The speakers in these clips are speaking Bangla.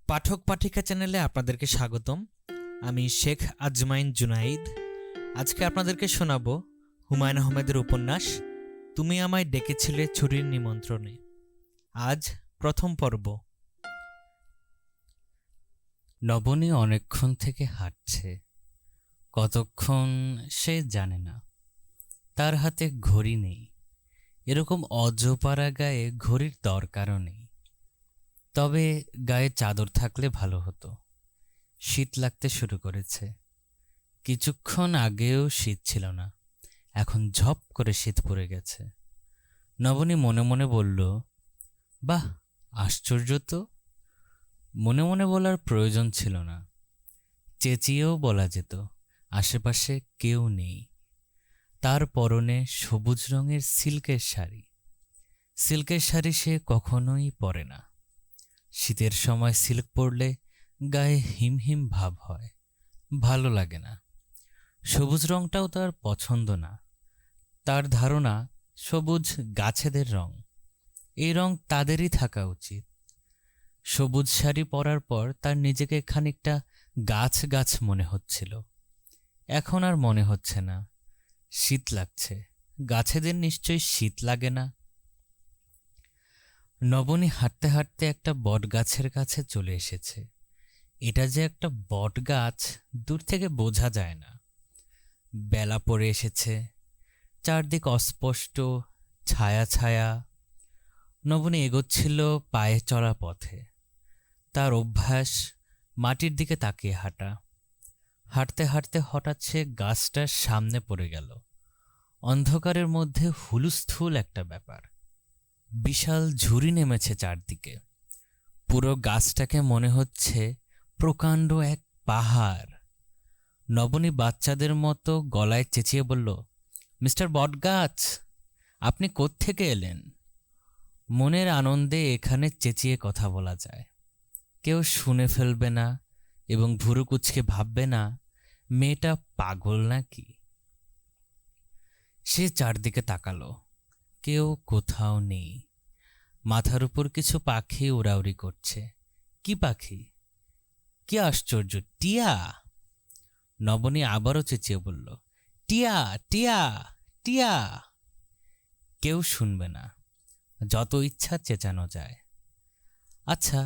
পাঠক পাঠিকা চ্যানেলে আপনাদেরকে স্বাগতম। আমি শেখ আজমাইন জুনাইদ। আজকে আপনাদেরকে শোনাবো হুমায়ুন আহমেদের উপন্যাস তুমি আমায় ডেকেছিলে ছুরির নিমন্ত্রণে। আজ প্রথম পর্ব। নবনী অনেকক্ষণ থেকে হাঁটছে, কতক্ষণ সে জানে না। তার হাতে ঘড়ি নেই, এরকম অজপাড়া গায়ে ঘড়ির দরকারও নেই। তবে গায়ে চাদর থাকলে ভালো হতো। শীত লাগতে শুরু করেছে। কিছুক্ষণ আগেও শীত ছিল না, এখন ঝপ করে শীত পড়ে গেছে। নবনী মনে মনে বলল, বাহ, আশ্চর্য তো। মনে মনে বলার প্রয়োজন ছিল না, চেঁচিয়েও বলা যেত। আশেপাশে কেউ নেই। তার পরনে সবুজ রঙের সিল্কের শাড়ি। সিল্কের শাড়ি সে কখনোই পরে না। শীতের সময় সিল্ক পরলে গায়ে হিম হিম ভাব হয়, ভালো লাগে না। সবুজ রংটাও তার পছন্দ না। তার ধারণা সবুজ গাছেদের রং, এই রং তাদেরই থাকা উচিত। সবুজ শাড়ি পরার পর তার নিজেকে খানিকটা গাছ গাছ মনে হচ্ছিল। এখন আর মনে হচ্ছে না। শীত লাগছে, গাছেদের নিশ্চয়ই শীত লাগে না। নবনী হাঁটতে হাঁটতে একটা বট গাছের কাছে চলে এসেছে। এটা যে একটা বট গাছ দূর থেকে বোঝা যায় না। বেলা পড়ে এসেছে, চারদিক অস্পষ্ট, ছায়া ছায়া। নবনী এগোচ্ছিল পায়ে চলা পথে। তার অভ্যাস মাটির দিকে তাকিয়ে হাঁটা। হাঁটতে হাঁটতে হঠাৎ সে গাছটার সামনে পড়ে গেল। অন্ধকারের মধ্যে হুলুস্থুল একটা ব্যাপার। বিশাল ঝুড়ি নেমেছে চারদিকে। পুরো গাছটাকে মনে হচ্ছে প্রকাণ্ড এক পাহাড়। নবনী বাচ্চাদের মতো গলায় চেঁচিয়ে বলল, মিস্টার বটগাছ, আপনি কোত্থেকে এলেন? মনের আনন্দে এখানে চেঁচিয়ে কথা বলা যায়। কেউ শুনে ফেলবে না এবং ভুরু কুচকে ভাববে না মেয়েটা পাগল নাকি। সে চারদিকে তাকালো, কেউ কোথাও নেই। মাথার উপর কিছু পাখি উড়াউড়ি করছে। কি পাখি? কি আশ্চর্য! টিয়া! নবনী আবারও চেঁচিয়ে বলল, টিয়া, টিয়া, টিয়া! কেউ শুনবে না, যত ইচ্ছা চেঁচানো যায়। আচ্ছা,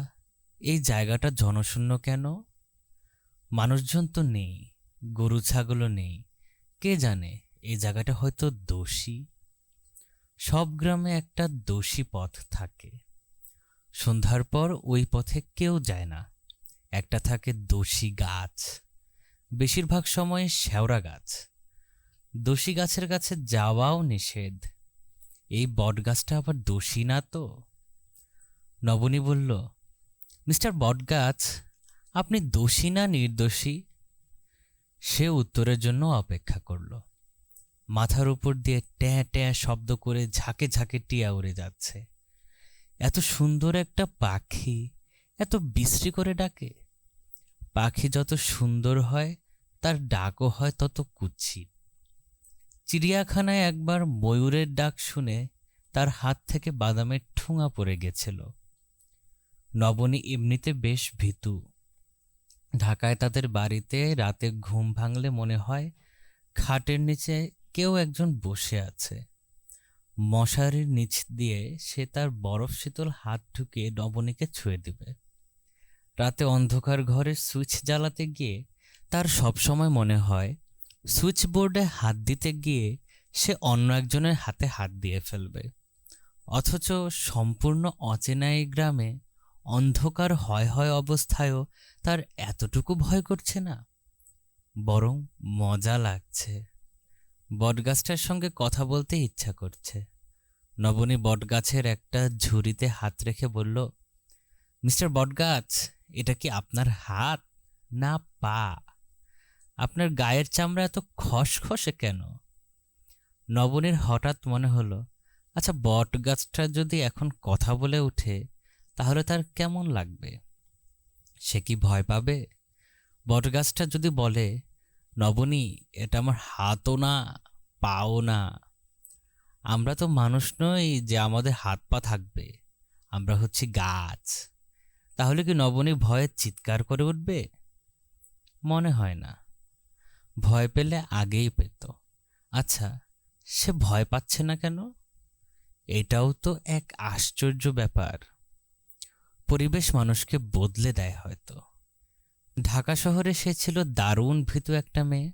এই জায়গাটা জনশূন্য কেন? মানুষজন তো নেই, গরু ছাগলও নেই। কে জানে, এই জায়গাটা হয়তো দোষী। সব গ্রামে একটা দোষী পথ থাকে। সন্ধ্যার পর ওই পথে কেউ যায় না। একটা থাকে দোষী গাছ, বেশিরভাগ সময় শেওড়া গাছ। দোষী গাছের কাছে যাওয়াও নিষেধ। এই বটগাছটা আবার দোষী না তো? নবনী বলল, মিস্টার বটগাছ, আপনি দোষী না নির্দোষী? সে উত্তরের জন্য অপেক্ষা করল। মাথার উপর দিয়ে ট্যাঁ ট্যাঁ শব্দ করে ঝাঁকে ঝাঁকে টিয়া উড়ে যাচ্ছে। এত সুন্দর একটা পাখি এত বিশ্রী করে ডাকে। পাখি যত সুন্দর হয় তার ডাকও হয় তত কুৎসিত। চিড়িয়াখানায় একবার ময়ূরের ডাক শুনে তার হাত থেকে বাদামের ঠুঙা পড়ে গেছিল। নবনী এমনিতে বেশ ভীতু। ঢাকায় তাদের বাড়িতে রাতে ঘুম ভাঙলে মনে হয় খাটের নিচে কেউ একজন বসে আছে। মশারির নিচ দিয়ে সে তার বরফ শীতল হাত ঢুকিয়ে নবনীকে ছুঁয়ে দিবে। রাতে অন্ধকার ঘরে সুইচ জ্বালাতে গিয়ে তার সবসময় মনে হয় সুইচ বোর্ডে হাত দিতে গিয়ে সে অন্য একজনের হাতে হাত দিয়ে ফেলবে। অথচ সম্পূর্ণ অচেনা এই গ্রামে অন্ধকার হয় হয় অবস্থায়ও তার এতটুকু ভয় করছে না, বরং মজা লাগছে। বটগাছটার সঙ্গে কথা বলতে ইচ্ছা করছে। নবনী বটগাছের একটা ঝুড়িতে হাত রেখে বলল, মিস্টার বটগাছ, এটা কি আপনার হাত না পা? আপনার গায়ের চামড়া এত খসখসে কেন? নবনীর হঠাৎ মনে হলো, আচ্ছা, বটগাছটা যদি এখন কথা বলে ওঠে তাহলে তার কেমন লাগবে? সে কি ভয় পাবে? বটগাছটা যদি বলে, নবনী, এটা আমার হাতও না পাও না, আমরা তো মানুষ নই যে আমাদের হাত পা থাকবে, আমরা হচ্ছি গাছ, তাহলে কি নবনী ভয়ে চিৎকার করে উঠবে? মনে হয় না। ভয় পেলে আগেই পেত। আচ্ছা, সে ভয় পাচ্ছে না কেন? এটাও তো এক আশ্চর্য ব্যাপার। পরিবেশ মানুষকে বদলে দেয় হয়তো। ঢাকা শহরে সে ছিল দারুণ ভীতু একটা মেয়ে,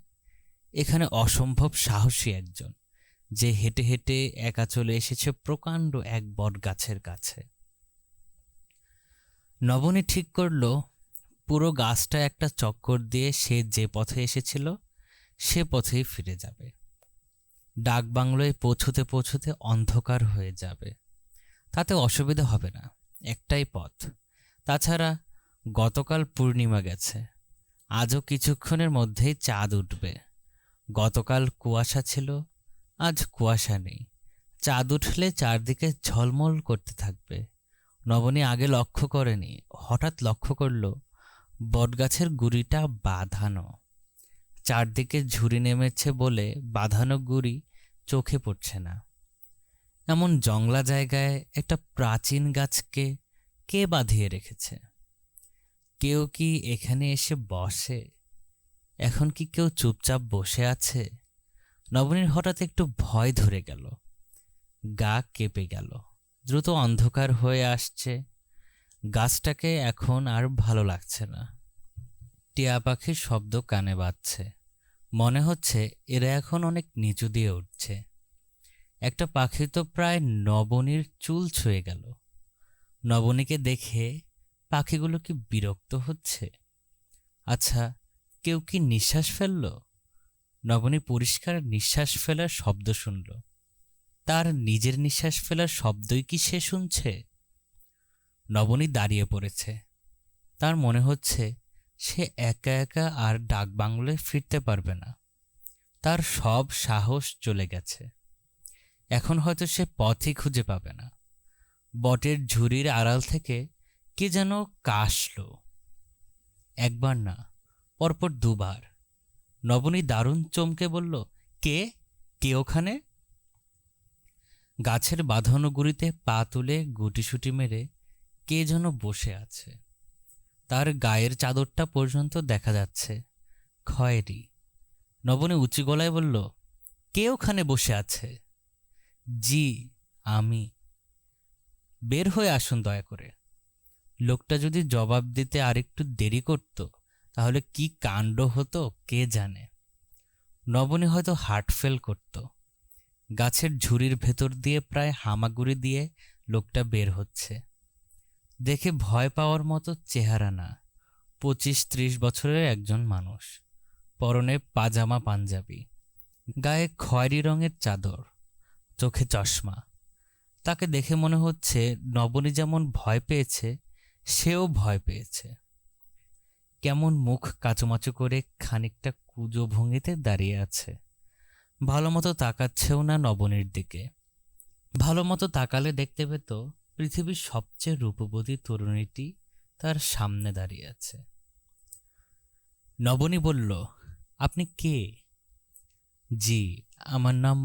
এখানে অসম্ভব সাহসী একজন, যে হেঁটে হেঁটে একা চলে এসেছে প্রকাণ্ড এক বট গাছের কাছে। নবনী ঠিক করল পুরো গাছটা একটা চক্কর দিয়ে সে যে পথে এসেছিল সে পথেই ফিরে যাবে। ডাক বাংলোয় পৌঁছতে পৌঁছতে অন্ধকার হয়ে যাবে, তাতে অসুবিধা হবে না, একটাই পথ। তাছাড়া গতকাল পূর্ণিমা গেছে, আজও কিছুক্ষণের মধ্যেই চাঁদ উঠবে। গতকাল কুয়াশা ছিল, আজ কুয়াশা নেই। চাঁদ উঠলে চারদিকে ঝলমল করতে থাকবে। নবনী আগে লক্ষ্য করেনি, হঠাৎ লক্ষ্য করল বটগাছের গুড়িটা বাঁধানো। চারদিকে ঝুরি নেমেছে বলে বাঁধানো গুড়ি চোখে পড়ছে না। এমন জংলা জায়গায় একটা প্রাচীন গাছকে কে বাঁধিয়ে রেখেছে? কেউ কি এখানে এসে বসে? এখন কি কেউ চুপচাপ বসে আছে? নবনীর হঠাৎ একটু ভয় ধরে গেল, গা কেঁপে গেল। দ্রুত অন্ধকার হয়ে আসছে, গাছটাকে এখন আর ভালো লাগছে না। টিয়া পাখির শব্দ কানে বাজছে, মনে হচ্ছে এরা এখন অনেক নিচু দিয়ে উঠছে। একটা পাখি তো প্রায় নবনীর চুল ছুঁয়ে গেল। নবনীকে দেখে পাখিগুলো কি বিরক্ত হচ্ছে? আচ্ছা, কেউ কি নিঃশ্বাস ফেলল? নবনী পরিষ্কার নিঃশ্বাস ফেলার শব্দ শুনল। তার নিজের নিঃশ্বাস ফেলার শব্দই কি সে শুনছে? নবনী দাঁড়িয়ে পড়েছে। তার মনে হচ্ছে সে একা একা আর ডাক বাংলোয় ফিরতে পারবে না। তার সব সাহস চলে গেছে। এখন হয়তো সে পথই খুঁজে পাবে না। বটের ঝুড়ির আড়াল থেকে কে যেন কাশল, একবার না, পরপর দুবার। নবনী দারুণ চমকে বলল, কে কে ওখানে? গাছের বাঁধানো গুড়িতে পা তুলে গুটিসুটি মেরে কে যেন বসে আছে। তার গায়ের চাদরটা পর্যন্ত দেখা যাচ্ছে খয়েরি। নবনী উঁচু গলায় বলল, কে ওখানে বসে আছে? জি, আমি। বের হয়ে আসুন দয়া করে। লোকটা যদি জবাব দিতে আরেকটু দেরি করত তাহলে কি কাণ্ড হতো কে জানে। নবনী হয়তো হার্ট ফেল করত। গাছের ঝুড়ির ভেতর দিয়ে প্রায় হামাগুড়ি দিয়ে লোকটা বের হচ্ছে। দেখে ভয় পাওয়ার মতো চেহারা না, 25-30 বছরের একজন মানুষ, পরনে পাজামা পাঞ্জাবি, গায়ে খয়েরি রঙের চাদর, চোখে চশমা। তাকে দেখে মনে হচ্ছে নবনী যেমন ভয় পেয়েছে সেও ভয় পেয়েছে। কেমন মুখ কাচুমাচু করে খানিকটা কুঁজো ভঙ্গিতে দাঁড়িয়ে আছে। ভালো মতো তাকাচ্ছেও না নবনীর দিকে। ভালো মতো তাকালে দেখতে পেত পৃথিবীর সবচেয়ে রূপবতী তরুণীটি তার সামনে দাঁড়িয়ে আছে। নবনী বলল, আপনি কে? জি, আমার নাম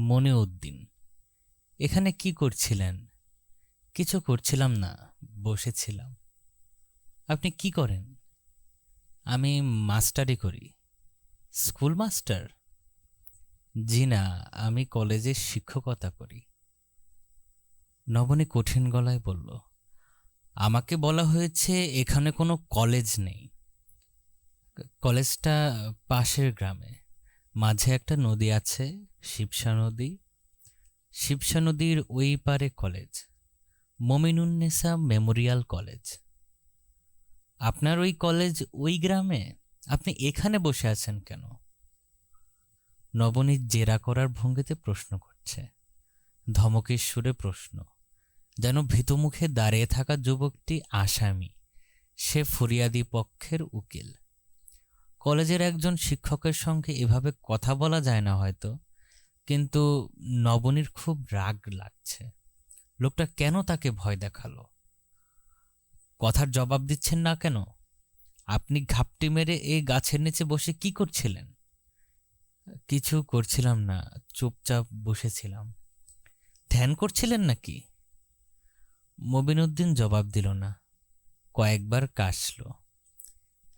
মনিউদ্দিন। এখানে কি করছিলেন? কিছু করছিলাম না, বসেছিলাম। আপনি কি করেন? আমি মাস্টারি করি। School master? জি না, আমি কলেজে শিক্ষকতা করি। নবনী কঠিন গলায় বলল, আমাকে বলা হয়েছে এখানে কোনো কলেজ নেই। কলেজটা পাশের গ্রামে, মাঝে একটা নদী আছে, শিবসা নদী। শিবসা নদীর ওই পারে কলেজ, মমিনুন্নেসা মেমোরিয়াল কলেজ। আপনার ওই কলেজ ওই গ্রামে? আপনি এখানে বসে আছেন কেন? নবনী জেরা করার ভঙ্গিতে প্রশ্ন করছে, ধমকের সুরে প্রশ্ন, যেন ভীতমুখে দাঁড়িয়ে থাকা যুবকটি আসামি, সে ফরিয়াদি পক্ষের উকিল। কলেজের একজন শিক্ষকের সঙ্গে এভাবে কথা বলা যায় না হয়তো, কিন্তু নবনীর খুব রাগ লাগছে। লোকটা কেন তাকে ভয় দেখালো? কথার জবাব দিচ্ছেন না কেন? আপনি ঘাপটি মেরে এই গাছের নিচে বসে কি করছিলেন? কিছু করছিলাম না, চুপচাপ বসেছিলাম। ধ্যান করছিলেন নাকি? মবিনুদ্দিন জবাব দিল না। কয়েকবার কাশল।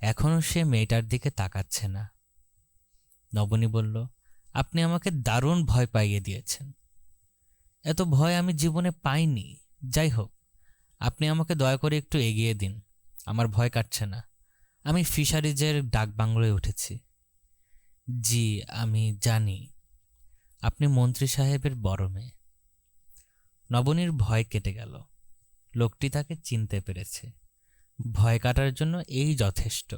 এখনও সে মেয়েটার দিকে তাকাচ্ছে না। নবনী বলল, আপনি আমাকে দারুণ ভয় পাইয়ে দিয়েছেন। এত ভয় আমি জীবনে পাইনি। যাই হোক, আপনি আমাকে দয়া করে একটু এগিয়ে দিন, আমার ভয় কাটছে না। আমি ফিশারিজের ডাকবাংলোয় উঠেছি। জি, আমি জানি। আপনি মন্ত্রী সাহেবের বড় মেয়ে। নবনীর ভয় কেটে গেল। লোকটি তাকে চিনতে পেরেছে। ভয় কাটার জন্য এই যথেষ্ট।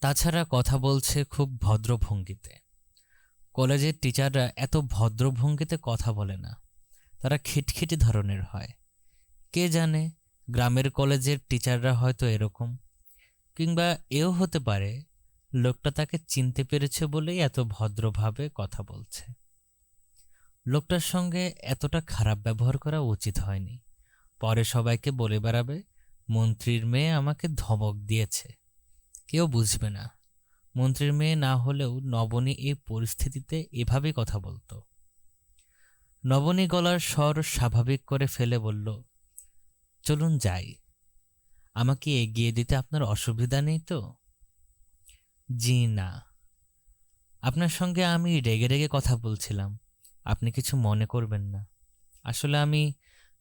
তাছাড়া কথা বলছে খুব ভদ্র ভঙ্গিতে। কলেজের টিচাররা এত ভদ্র ভঙ্গিতে কথা বলে না, তারা খিটখিটি ধরনের হয়। কে জানে, গ্রামের কলেজের টিচাররা হয়তো এরকম। কিংবা এও হতে পারে লোকটা তাকে চিনতে পেরেছে বলেই এত ভদ্রভাবে কথা বলছে। লোকটার সঙ্গে এতটা খারাপ ব্যবহার করা উচিত হয়নি। পরে সবাইকে বলে বেড়াবে মন্ত্রীর মেয়ে আমাকে ধমক দিয়েছে। কেউ বুঝবে না। মন্ত্রীর মেয়ে না হলেও নবনী এই পরিস্থিতিতে এভাবেই কথা বলতো। নবনী গলার স্বর স্বাভাবিক করে ফেলে বলল, চলুন যাই। আমাকে এগিয়ে দিতে আপনার অসুবিধা নেই তো? জি না। আপনার সঙ্গে আমি রেগে রেগে কথা বলছিলাম, আপনি কিছু মনে করবেন না। আসলে আমি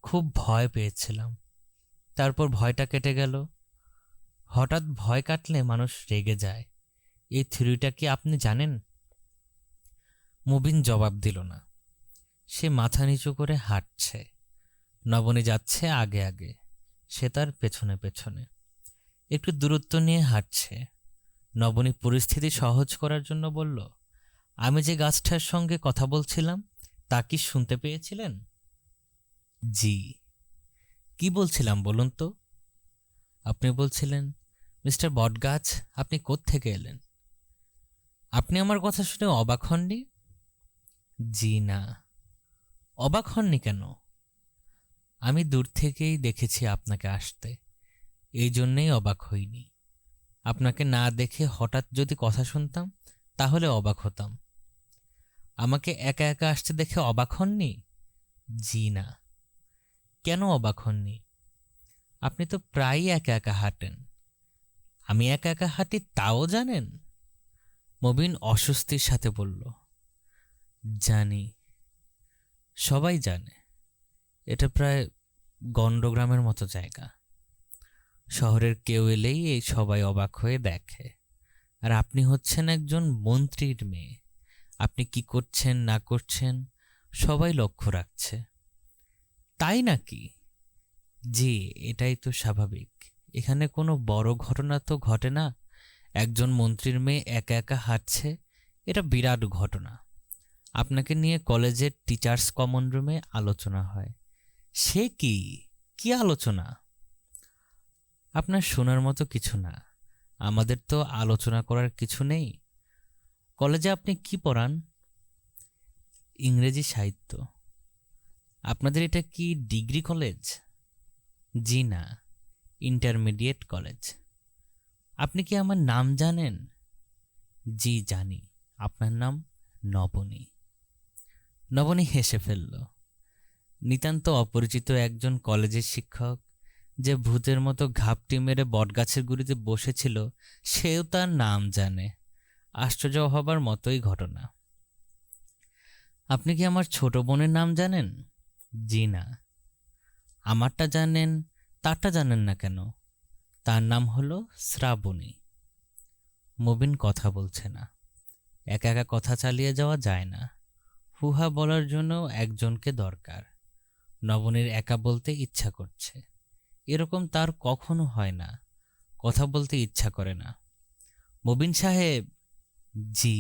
খুব ভয় পেয়েছিলাম, তারপর ভয়টা কেটে গেল। হঠাৎ ভয় কাটলে মানুষ রেগে যায়, এই থিওরিটা কি আপনি জানেন? মুবিন জবাব দিল না। সে মাথা নিচু করে হাঁটছে। নবনী যাচ্ছে আগে আগে, সে তার পেছনে পেছনে। একটু দূরত্ব নিয়ে হাঁটছে। নবনী পরিস্থিতি সহজ করার জন্য বলল, আমি যে গাছটার সঙ্গে কথা বলছিলাম তা কি শুনতে পেয়েছিলেন? জি। কি বলছিলাম বলুন তো? আপনি বলছিলেন, মিস্টার বটগাছ, আপনি কোত্থেকে এলেন? আপনি আমার কথা শুনে অবাক হননি? জি না। অবাক হননি কেন? আমি দূর থেকেই দেখেছি আপনাকে আসতে, এই জন্যেই অবাক হইনি। আপনাকে না দেখে হঠাৎ যদি কথা শুনতাম তাহলে অবাক হতাম। আমাকে একা একা আসতে দেখে অবাক হননি? জি না। কেন অবাক হননি? আপনি তো প্রায়ই একা একা হাঁটেন। আমি একা একা হাঁটি তাও জানেন? মবিন অস্বস্তির সাথে বলল, জানি, সবাই জানে। এটা প্রায় গণ্ডগ্রামের মতো জায়গা। শহরের কেউ এলেই এই সবাই অবাক হয়ে দেখে। আর আপনি হচ্ছেন একজন মন্ত্রীর মেয়ে। আপনি কি করছেন না করছেন সবাই লক্ষ্য রাখছে। তাই নাকি? জি, এটাই তো স্বাভাবিক। এখানে কোনো বড় ঘটনা তো ঘটে না। একজন মন্ত্রীর মেয়ে একা একা হাঁটছে, এটা বিরাট ঘটনা। আপনাকে নিয়ে কলেজের টিচার্স কমন রুমে আলোচনা হয়। সে কি, কি আলোচনা? আপনার শোনার মতো কিছু না। আমাদের তো আলোচনা করার কিছু নেই। কলেজে আপনি কি পড়ান? ইংরেজি সাহিত্য। আপনাদের এটা কি ডিগ্রি কলেজ? জি না, ইন্টারমিডিয়েট কলেজ। আপনি কি আমার নাম জানেন? জি জানি, আপনার নাম নবনী। নবনী হেসে ফেলল। নিতান্ত অপরিচিত একজন কলেজের শিক্ষক, যে ভূতের মতো ঘাপটি মেরে বটগাছের গুড়িতে বসেছিল, সেও তার নাম জানে। আশ্চর্য হবার মতোই ঘটনা। আপনি কি আমার ছোট বোনের নাম জানেন? জি না। আমারটা জানেন, তারটা জানেন না কেন? তার নাম হলো শ্রাবণী। মবিন কথা বলছে না। একা একা কথা চালিয়ে যাওয়া যায় না। হুহা বলার জন্য একজনকে দরকার। নবনীর একা বলতে ইচ্ছা করছে, এরকম তার কখনো হয় না। কথা বলতে ইচ্ছা করে না। মবিন সাহেব। জি।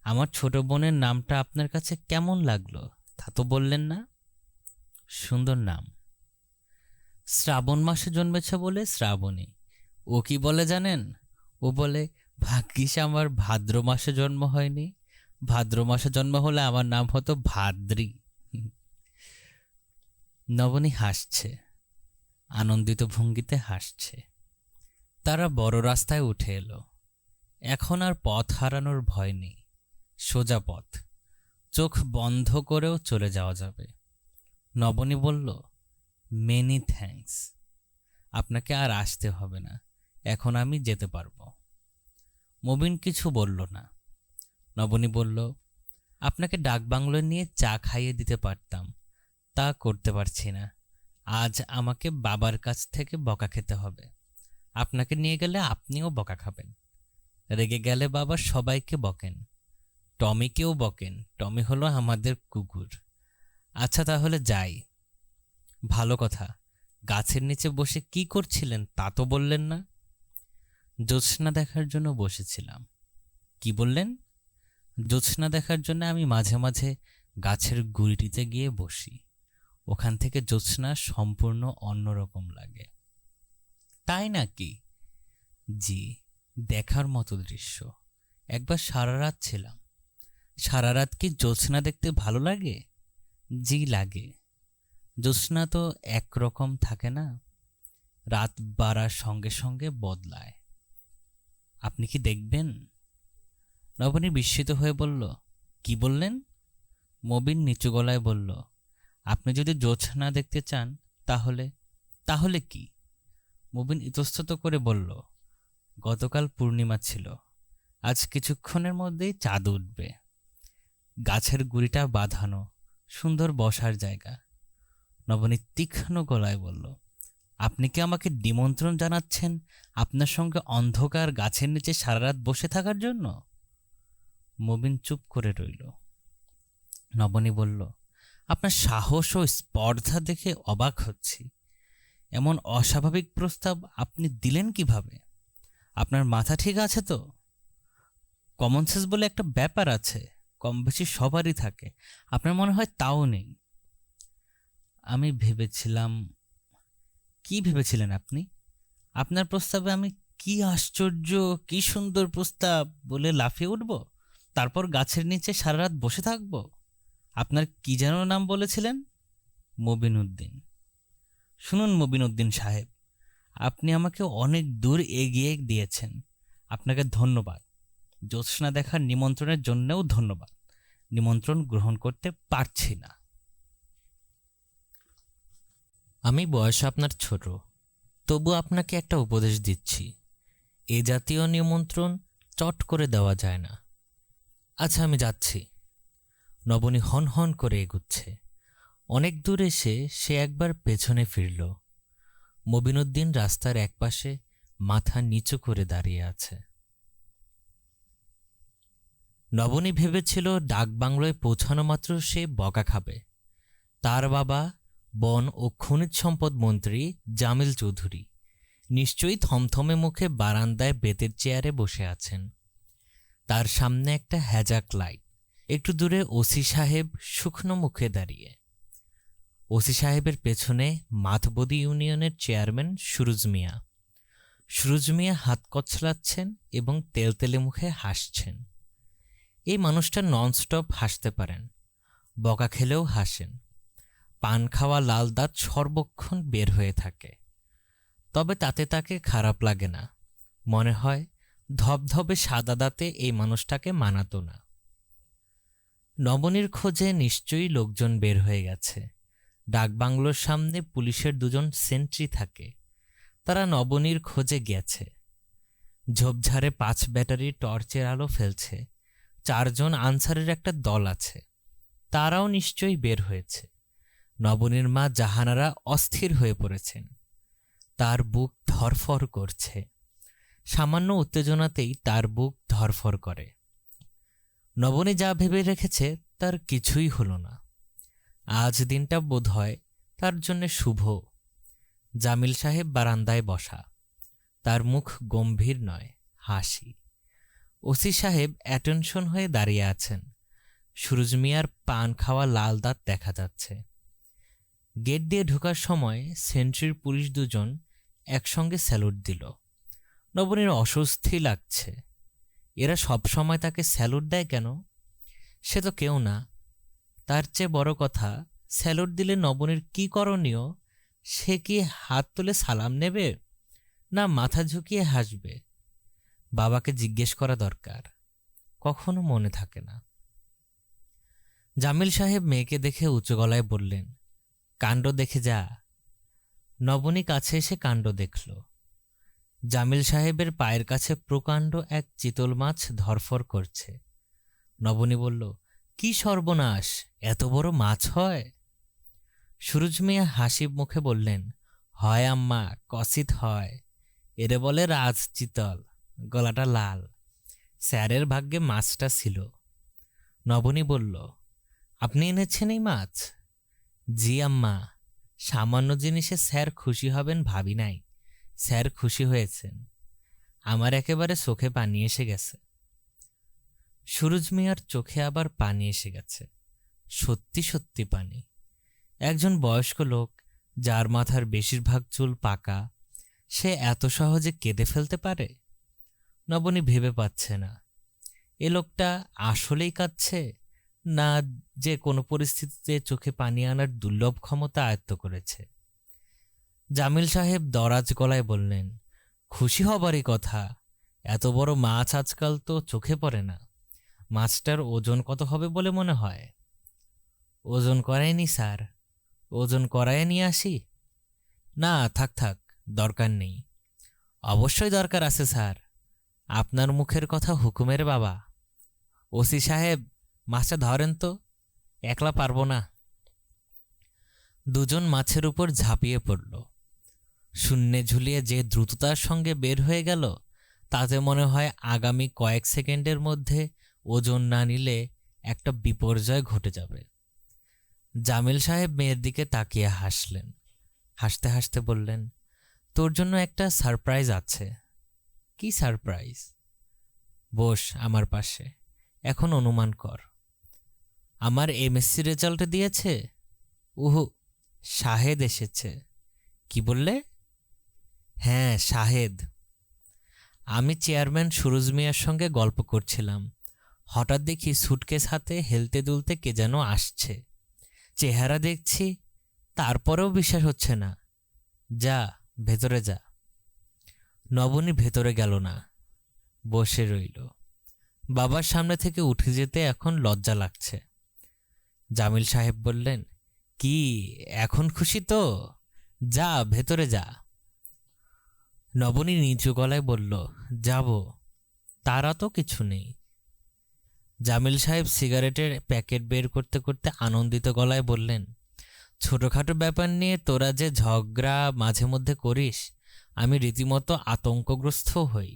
আমার ছোট বোনের নামটা আপনার কাছে কেমন লাগলো তা তো বললেন না। সুন্দর নাম। শ্রাবণ মাসে জন্মেছে বলে শ্রাবণী। ও কি বলে জানেন? ও বলে, ভাগ্যিস আমার ভাদ্র মাসে জন্ম হয়নি। ভাদ্র মাসে জন্ম হলে আমার নাম হতো ভাদ্রী। নবনী হাসছে, আনন্দিত ভঙ্গিতে হাসছে। তারা বড় রাস্তায় উঠে এলো। এখন আর পথ হারানোর ভয় নেই। সোজা পথ, চোখ বন্ধ করেও চলে যাওয়া যাবে। নবনী বলল, মেনি থ্যাঙ্কস। আপনাকে আর আসতে হবে না, এখন আমি যেতে পারবো। মবিন কিছু বলল না। নবনী বলল, আপনাকে ডাকবাংলোয় নিয়ে চা খাইয়ে দিতে পারতাম, তা করতে পারছি না। আজ আমাকে বাবার কাছ থেকে বকা খেতে হবে। আপনাকে নিয়ে গেলে আপনিও বকা খাবেন। রেগে গেলে বাবা সবাইকে বকেন, টমিকেও বকেন। টমি হলো আমাদের কুকুর। আচ্ছা তাহলে যাই। ভালো কথা, গাছের নিচে বসে কি করছিলেন তা তো বললেন না। জ্যোৎস্না দেখার জন্য বসেছিলাম। কি বললেন? জ্যোৎস্না দেখার জন্য আমি মাঝে মাঝে গাছের গুঁড়িটিতে গিয়ে বসি। ওখান থেকে জ্যোৎস্না সম্পূর্ণ অন্যরকম লাগে। তাই নাকি? জি, দেখার মতো দৃশ্য। একবার সারা রাত ছিলাম। সারা রাত কি জ্যোৎস্না দেখতে ভালো লাগে? জি লাগে। জ্যোৎস্না তো একরকম থাকে না, রাত বাড়ার সঙ্গে সঙ্গে বদলায়। আপনি কি দেখবেন? নবনী বিস্মিত হয়ে বলল, কি বললেন? মবিন নিচু গলায় বলল, আপনি যদি জ্যোৎস্না দেখতে চান তাহলে। তাহলে কি? মবিন ইতস্তত করে বলল, গতকাল পূর্ণিমা ছিল, আজ কিছুক্ষণের মধ্যেই চাঁদ উঠবে। গাছের গুঁড়িটা বাঁধানো, সুন্দর বসার জায়গা। নবনী তীক্ষ্ণ গলায় বলল, আপনি কি আমাকে নিমন্ত্রণ জানাচ্ছেন আপনার সঙ্গে অন্ধকার গাছের নিচে সারা রাত বসে থাকার জন্য? মবিন চুপ করে রইল। নবনী বলল, আপনার সাহস ও স্পর্ধা দেখে অবাক হচ্ছি। এমন অস্বাভাবিক প্রস্তাব আপনি দিলেন কিভাবে? আপনার মাথা ঠিক আছে তো? কমন সেন্স বলে একটা ব্যাপার আছে, কম বেশি সবারই থাকে। আপনার মনে হয় তাও নেই। আমি ভেবেছিলাম। কি ভেবেছিলেন আপনি? আপনার প্রস্তাবে আমি কি আশ্চর্য, কি সুন্দর প্রস্তাব বলে লাফিয়ে উঠব, তারপর গাছের নিচে সারা রাত বসে থাকব? আপনার কি যেন নাম বলেছিলেন? মবিন উদ্দিন। শুনুন মবিন উদ্দিন সাহেব, আপনি আমাকে অনেক দূর এগিয়ে দিয়েছেন। আপনাকে ধন্যবাদ। জ্যোৎস্না দেখার নিমন্ত্রণের জন্যও ধন্যবাদ। নিমন্ত্রণ গ্রহণ করতে পারছি না। আমি বয়সে আপনার ছোট, তবু আপনাকে একটা উপদেশ দিচ্ছি, এ জাতীয় নিমন্ত্রণ চট করে দেওয়া যায় না। আচ্ছা আমি যাচ্ছি। নবনী হন হন করে এগুচ্ছে। অনেক দূর এসে সে একবার পেছনে ফিরল। মবিনুদ্দিন রাস্তার একপাশে মাথা নিচু করে দাঁড়িয়ে আছে। নবনী ভেবেছিল ডাকবাংলোয় পৌঁছানো মাত্র সে বকা খাবে। তার বাবা বন ও খনিজ সম্পদ মন্ত্রী জামিল চৌধুরী নিশ্চয়ই থমথমে মুখে বারান্দায় বেতের চেয়ারে বসে আছেন। তার সামনে একটা হ্যাজাক লাইট। একটু দূরে ওসি সাহেব শুকনো মুখে দাঁড়িয়ে। ওসি সাহেবের পেছনে মাথবদি ইউনিয়নের চেয়ারম্যান সুরুজ মিয়া। সুরুজ মিয়া হাত কচলাচ্ছেন এবং তেলতেলে মুখে হাসছেন। এই মানুষটা ননস্টপ হাসতে পারেন, বকা খেলেও হাসেন। পান খাওয়া লাল দাঁত সর্বক্ষণ বের হয়ে থাকে, তবে তাতে তাকে খারাপ লাগে না। মনে হয় ধবধবে সাদা দাঁতে এই মানুষটাকে মানাতো না। নবনীর খোঁজে নিশ্চয়ই লোকজন বের হয়ে গেছে। ডাকবাংলোর সামনে পুলিশের দুজন সেন্ট্রি থাকে, তারা নবনীর খোঁজে গেছে। ঝোপঝাড়ে 5 ব্যাটারি টর্চের আলো ফেলছে। 4 জন আনসারের একটা দল আছে, তারাও নিশ্চয়ই বের হয়েছে। নবনীর মা জাহানারা অস্থির হয়ে পড়েছেন, তার বুক ধরফর করছে। সামান্য উত্তেজনাতেই তার বুক ধরফর করে। নবনী যা ভেবে রেখেছে তার কিছুই হলো না। আজ দিনটা বোধহয় তার জন্যে শুভ। জামিল সাহেব বারান্দায় বসা, তার মুখ গম্ভীর নয়, হাসি। ওসি সাহেব অ্যাটেনশন হয়ে দাঁড়িয়ে আছেন। সুরুজ মিয়ার পান খাওয়া লাল দাঁত দেখা যাচ্ছে। গেট দিয়ে ঢোকার সময় সেন্ট্রির পুলিশ দুজন একসঙ্গে স্যালুট দিল। নবনীর অস্বস্তি লাগছে। এরা সব সময় তাকে স্যালুট দেয় কেন? সে তো কেউ না। তার চেয়ে বড় কথা, স্যালুট দিলে নবনীর কি করণীয়? সে কি হাত তুলে সালাম নেবে, না মাথা ঝুঁকিয়ে হাসবে? বাবাকে জিজ্ঞেস করা দরকার, কখনো মনে থাকে না। জামিল সাহেব মেয়েকে দেখে উঁচু গলায় বললেন, কাণ্ড দেখে যা। নবনী কাছে এসে কাণ্ড দেখল। জামিল সাহেবের পায়ের কাছে প্রকাণ্ড এক চিতল মাছ ধরফর করছে। নবনী বলল, কি সর্বনাশ, এত বড় মাছ হয়? সুরুজ মিয়া হাসি মুখে বললেন, হয় আম্মা, কসিত হয়। এরে বলে রাজ চিতল, গলাটা লাল। স্যারের ভাগ্যে মাছটা ছিল। নবনী বলল, আপনি এনেছেন এই মাছ? জি আম্মা, সামান্য জিনিসে স্যার খুশি হবেন ভাবি নাই। স্যার খুশি হয়েছেন। আমার একেবারে চোখে পানি এসে গেছে। সুরুজ মিয়ার চোখে আবার পানি এসে গেছে, সত্যি সত্যি পানি। একজন বয়স্ক লোক, যার মাথার বেশিরভাগ চুল পাকা, সে এত সহজে কেঁদে ফেলতে পারে? নবনী ভেবে পাচ্ছে না, এ লোকটা আসলেই কাঁদছে, না যে কোনো পরিস্থিতিতে চোখে পানি আনার দুর্লভ ক্ষমতা আয়ত্ত করেছে। জামিল সাহেব দরাজ গলায় বললেন, খুশি হবারই কথা। এত বড় মাছ আজকাল তো চোখে পড়ে না। মাছটার ওজন কত হবে বলে মনে হয়? ওজন করায়নি স্যার। ওজন করায় নিয়ে আসি? না, থাক থাক, দরকার নেই। অবশ্যই দরকার আছে স্যার, আপনার মুখের কথা হুকুমের বাবা। ওসি সাহেব, মাছটা ধরেন তো, একলা পারবো না। দুজন মাছের উপর ঝাঁপিয়ে পড়ল। শূন্যে ঝুলিয়ে যে দ্রুততার সঙ্গে বের হয়ে গেল, তাতে মনে হয় আগামী কয়েক সেকেন্ডের মধ্যে ওজন না নিলে একটা বিপর্যয় ঘটে যাবে। জামিল সাহেব মেয়ের দিকে তাকিয়ে হাসলেন। হাসতে হাসতে বললেন, তোর জন্য একটা সারপ্রাইজ আছে। কি সারপ্রাইজ? বস আমার পাশে, এখন অনুমান কর। আমার এমএসসি রেজাল্ট দিয়েছে। উহু, শাহেদ এসেছে। কি বললে? হ্যাঁ, শাহেদ। আমি চেয়ারম্যান সুরুজ মিয়ার সঙ্গে গল্প করছিলাম, হঠাৎ দেখি সুটকেস হাতে হেলতে দুলতে কে যেন আসছে। চেহারা দেখছি, তারপরেও বিশ্বাস হচ্ছে না। যা, ভেতরে যা। নবনী ভেতরে গেল না, বসে রইল। বাবার সামনে থেকে উঠে যেতে এখন লজ্জা লাগছে। জামিল সাহেব বললেন, কি এখন খুশি তো? যা, ভেতরে যা। নবনী নিচু গলায় বলল, যাব। তারা তো কিছু নেই। জামিল সাহেব সিগারেটের প্যাকেট বের করতে করতে আনন্দিত গলায় বললেন, ছোটখাটো ব্যাপার নিয়ে তোরা যে ঝগড়া মাঝে মধ্যে করিস, আমি রীতিমতো আতঙ্কগ্রস্ত হই।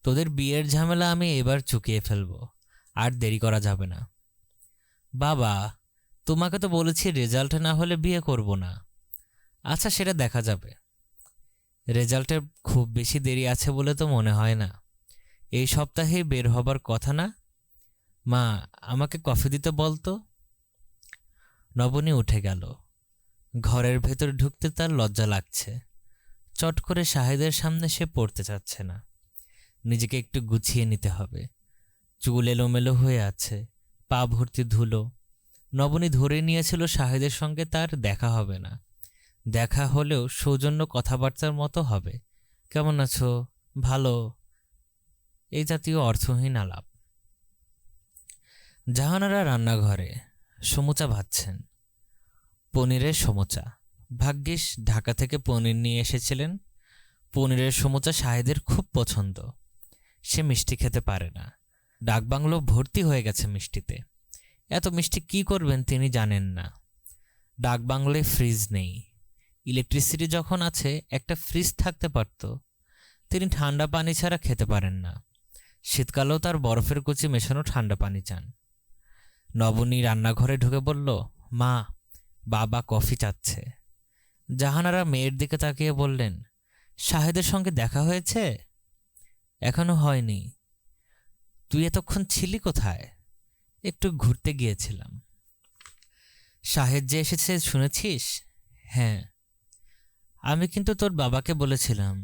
তোদের বিয়ের ঝামেলা আমি এবার চুকিয়ে ফেলব, আর দেরি করা যাবে না। বাবা, তোমাকে তো বলেছি রেজাল্ট না হলে বিয়ে করব না। আচ্ছা, সেটা দেখা যাবে। রেজাল্টের খুব বেশি দেরি আছে বলে তো মনে হয় না। এই সপ্তাহেই বের হবার কথা না? মা, আমাকে কফি দিতে বলতো। নবনী উঠে গেল। ঘরের ভেতর ঢুকতে তার লজ্জা লাগছে। চট করে শাহেদের সামনে সে পড়তে চাচ্ছে না। নিজেকে একটু গুছিয়ে নিতে হবে। চুল এলোমেলো হয়ে আছে, পা ভর্তি ধুলো। নবনী ধরে নিয়েছিল শাহেদের সঙ্গে তার দেখা হবে না। দেখা হলেও সৌজন্য কথাবার্তার মতো হবে। কেমন আছো? ভালো, এই জাতীয় অর্থহীন আলাপ। জাহানারা রান্নাঘরে সমুচা ভাজছেন। পনিরের সমুচা। ভাগ্যিস ঢাকা থেকে পনির নিয়ে এসেছিলেন। পনিরের সমুচা শাহেদের খুব পছন্দ। সে মিষ্টি খেতে পারে না। ডাকবাংলো ভর্তি হয়ে গেছে মিষ্টিতে। এত মিষ্টি কি করবেন তিনি জানেন না। ডাকবাংলোয় ফ্রিজ নেই। ইলেকট্রিসিটি যখন আছে, একটা ফ্রিজ থাকতে পারত। তিনি ঠান্ডা পানি ছাড়া খেতে পারেন না। শীতকালেও তার বরফের কুচি মেশানো ঠান্ডা পানি চান। নবনী রান্নাঘরে ঢুকে বলল, মা, বাবা কফি চাচ্ছে। জাহানারা মেয়ের দিকে তাকিয়ে বললেন, শাহেদের সঙ্গে দেখা হয়েছে? এখনো হয়নি। তুই এতক্ষণ ছিলি কোথায়? একটু ঘুরতে গিয়েছিলাম। শাহেদ যে এসেছে শুনেছিস? হ্যাঁ, আমি কিন্তু তোর বাবাকে বলেছিলাম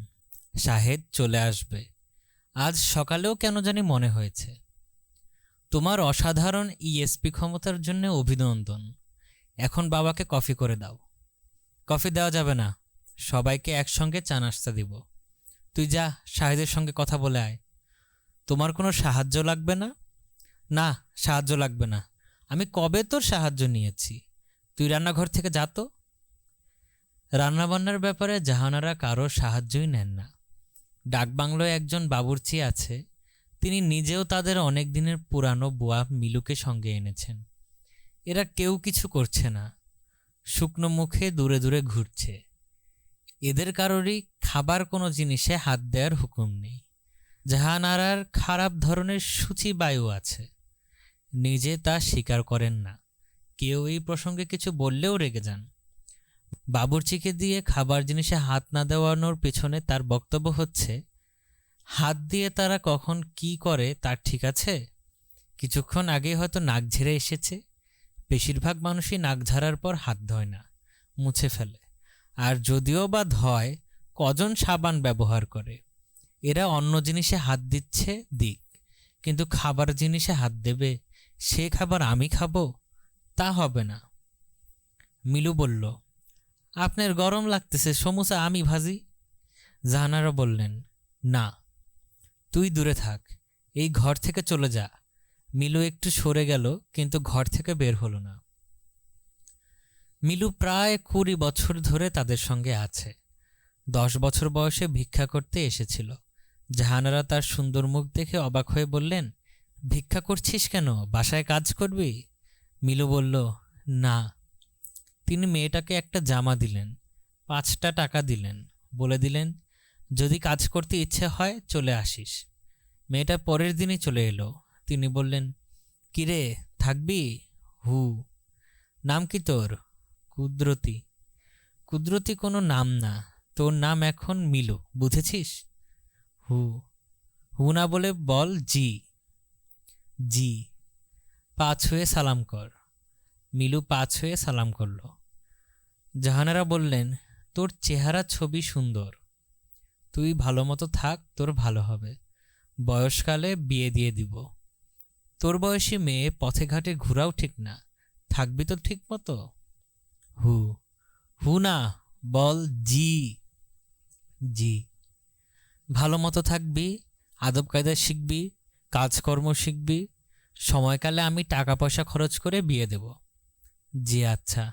শাহেদ চলে আসবে। আজ সকালেও কেন জানি মনে হয়েছে। তোমার অসাধারণ ইএসপি ক্ষমতার জন্য অভিনন্দন। এখন বাবাকে কফি করে দাও। কফি দেওয়া যাবে না, সবাইকে একসঙ্গে চা নাস্তা দিব। তুই যা, শাহেদের সঙ্গে কথা বলে আয়। তোমার কোনো সাহায্য লাগবে না? না, সাহায্য লাগবে না। আমি কবে তোর সাহায্য নিয়েছি? তুই রান্নাঘর থেকে যা তো। রান্নাবান্নার ব্যাপারে জাহানারা কারো সাহায্যই নেন না। ডাকবাংলোয় একজন বাবুর্চি আছে, তিনি নিজেও তাদের অনেক দিনের পুরানো বুয়া মিলুকে সঙ্গে এনেছেন। এরা কেউ কিছু করছে না, শুকনো মুখে দূরে দূরে ঘুরছে। এদের কারোরই খাবার কোনো জিনিসে হাত দেওয়ার হুকুম নেই। জাহানারার খারাপ ধরনের সূচি বায়ু আছে, নিজে তা স্বীকার করেন না। কেউ এই প্রসঙ্গে কিছু বললেও রেগে যান। বাবুর্চিকে দিয়ে খাবার জিনিসে হাত না দেওয়ানোর পেছনে তার বক্তব্য হচ্ছে, হাত দিয়ে তারা কখন কি করে তার ঠিক আছে? কিছুক্ষণ আগে হয়তো নাক ঝেড়ে এসেছে। বেশিরভাগ মানুষই নাক ঝাড়ার পর হাত ধোয় না, মুছে ফেলে। আর যদিও বা ধয়, কজন সাবান ব্যবহার করে? এরা অন্য জিনিসে হাত দিচ্ছে দিক, কিন্তু খাবার জিনিসে হাত দেবে? সে খাবার আমি খাবো? তা হবে না। মিলু বলল, আপনার গরম লাগতেছে, সমুচা আমি ভাজি। জাহানারা বললেন, না, তুই দূরে থাক, এই ঘর থেকে চলে যা। মিলু একটু সরে গেল, কিন্তু ঘর থেকে বের হলো না। মিলু প্রায় 20 বছর ধরে তাদের সঙ্গে আছে। 10 বছর বয়সে ভিক্ষা করতে এসেছিল। জাহানারা তার সুন্দর মুখ দেখে অবাক হয়ে বললেন, ভিক্ষা করছিস কেন? বাসায় কাজ করবি? মিলু বলল, না। তিনি মেয়েটাকে একটা জামা দিলেন, 5টা টাকা দিলেন, বলে দিলেন, যদি কাজ করতে ইচ্ছে হয় চলে আসিস। মেয়েটা পরের দিনই চলে এলো। তিনি বললেন, কিরে, থাকবি? হু। নাম কি তোর? কুদরতি। কুদরতি কোনো নাম না, তোর নাম এখন মিলু, বুঝেছিস? হু। হু না বলে বল জি। জি। 5 হয়ে সালাম কর। মিলু 5 হয়ে সালাম করল। জাহানারা বললেন, তোর চেহারা ছবি সুন্দর, তুই ভালো মতো থাক, তোর ভালো হবে। বয়সকালে বিয়ে দিয়ে দিব। তোর বয়সী মেয়ে পথে ঘাটে ঘোরাও ঠিক না, থাকবি তো ঠিক মতো? হু। হু না, বল জি। জি। ভালো মতো থাকবি, আদব কায়দা শিখবি, কাজকর্ম শিখবি। সময়কালে আমি টাকা পয়সা খরচ করে বিয়ে দেব। জি আচ্ছা।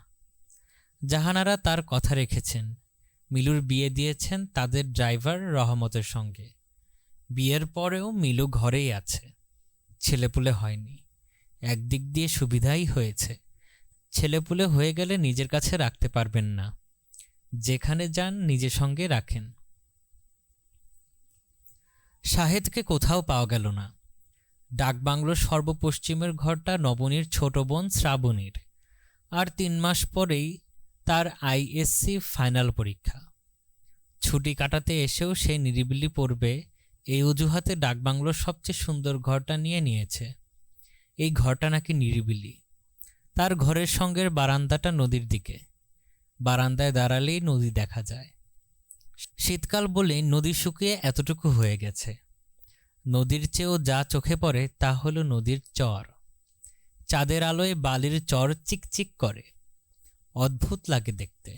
জাহানারা তার কথা রেখেছেন। মিলুর বিয়ে দিয়েছেন তাদের ড্রাইভার রহমতের সঙ্গে। বিয়ের পরেও মিলু ঘরেই আছে, ছেলেপুলে হয়নি। একদিক দিয়ে সুবিধাই হয়েছে, ছেলেপুলে হয়ে গেলে নিজের কাছে রাখতে পারবেন না, যেখানে যান নিজের সঙ্গে রাখেন। শাহেদকে কোথাও পাওয়া গেল না। ডাকবাংলোর সর্বপশ্চিমের ঘরটা নবনীর ছোট বোন শ্রাবণীর। আর 3 মাস পরেই তার আইএসসি ফাইনাল পরীক্ষা। ছুটি কাটাতে এসেও সে নিরিবিলি পড়বে, এই অজুহাতে ডাকবাংলোর সবচেয়ে সুন্দর ঘরটা নিয়েছে। এই ঘরটা নাকি নিরিবিলি। তার ঘরের সঙ্গের বারান্দাটা নদীর দিকে। বারান্দায় দাঁড়ালেই নদী দেখা যায়। শীতকাল বলেই নদী শুকিয়ে এতটুকু হয়ে গেছে। নদীর চেয়েও যা চোখে পড়ে তা হলো নদীর চর। চাঁদের আলোয় বালির চর চিকচিক করে, অদ্ভুত লাগে দেখতে।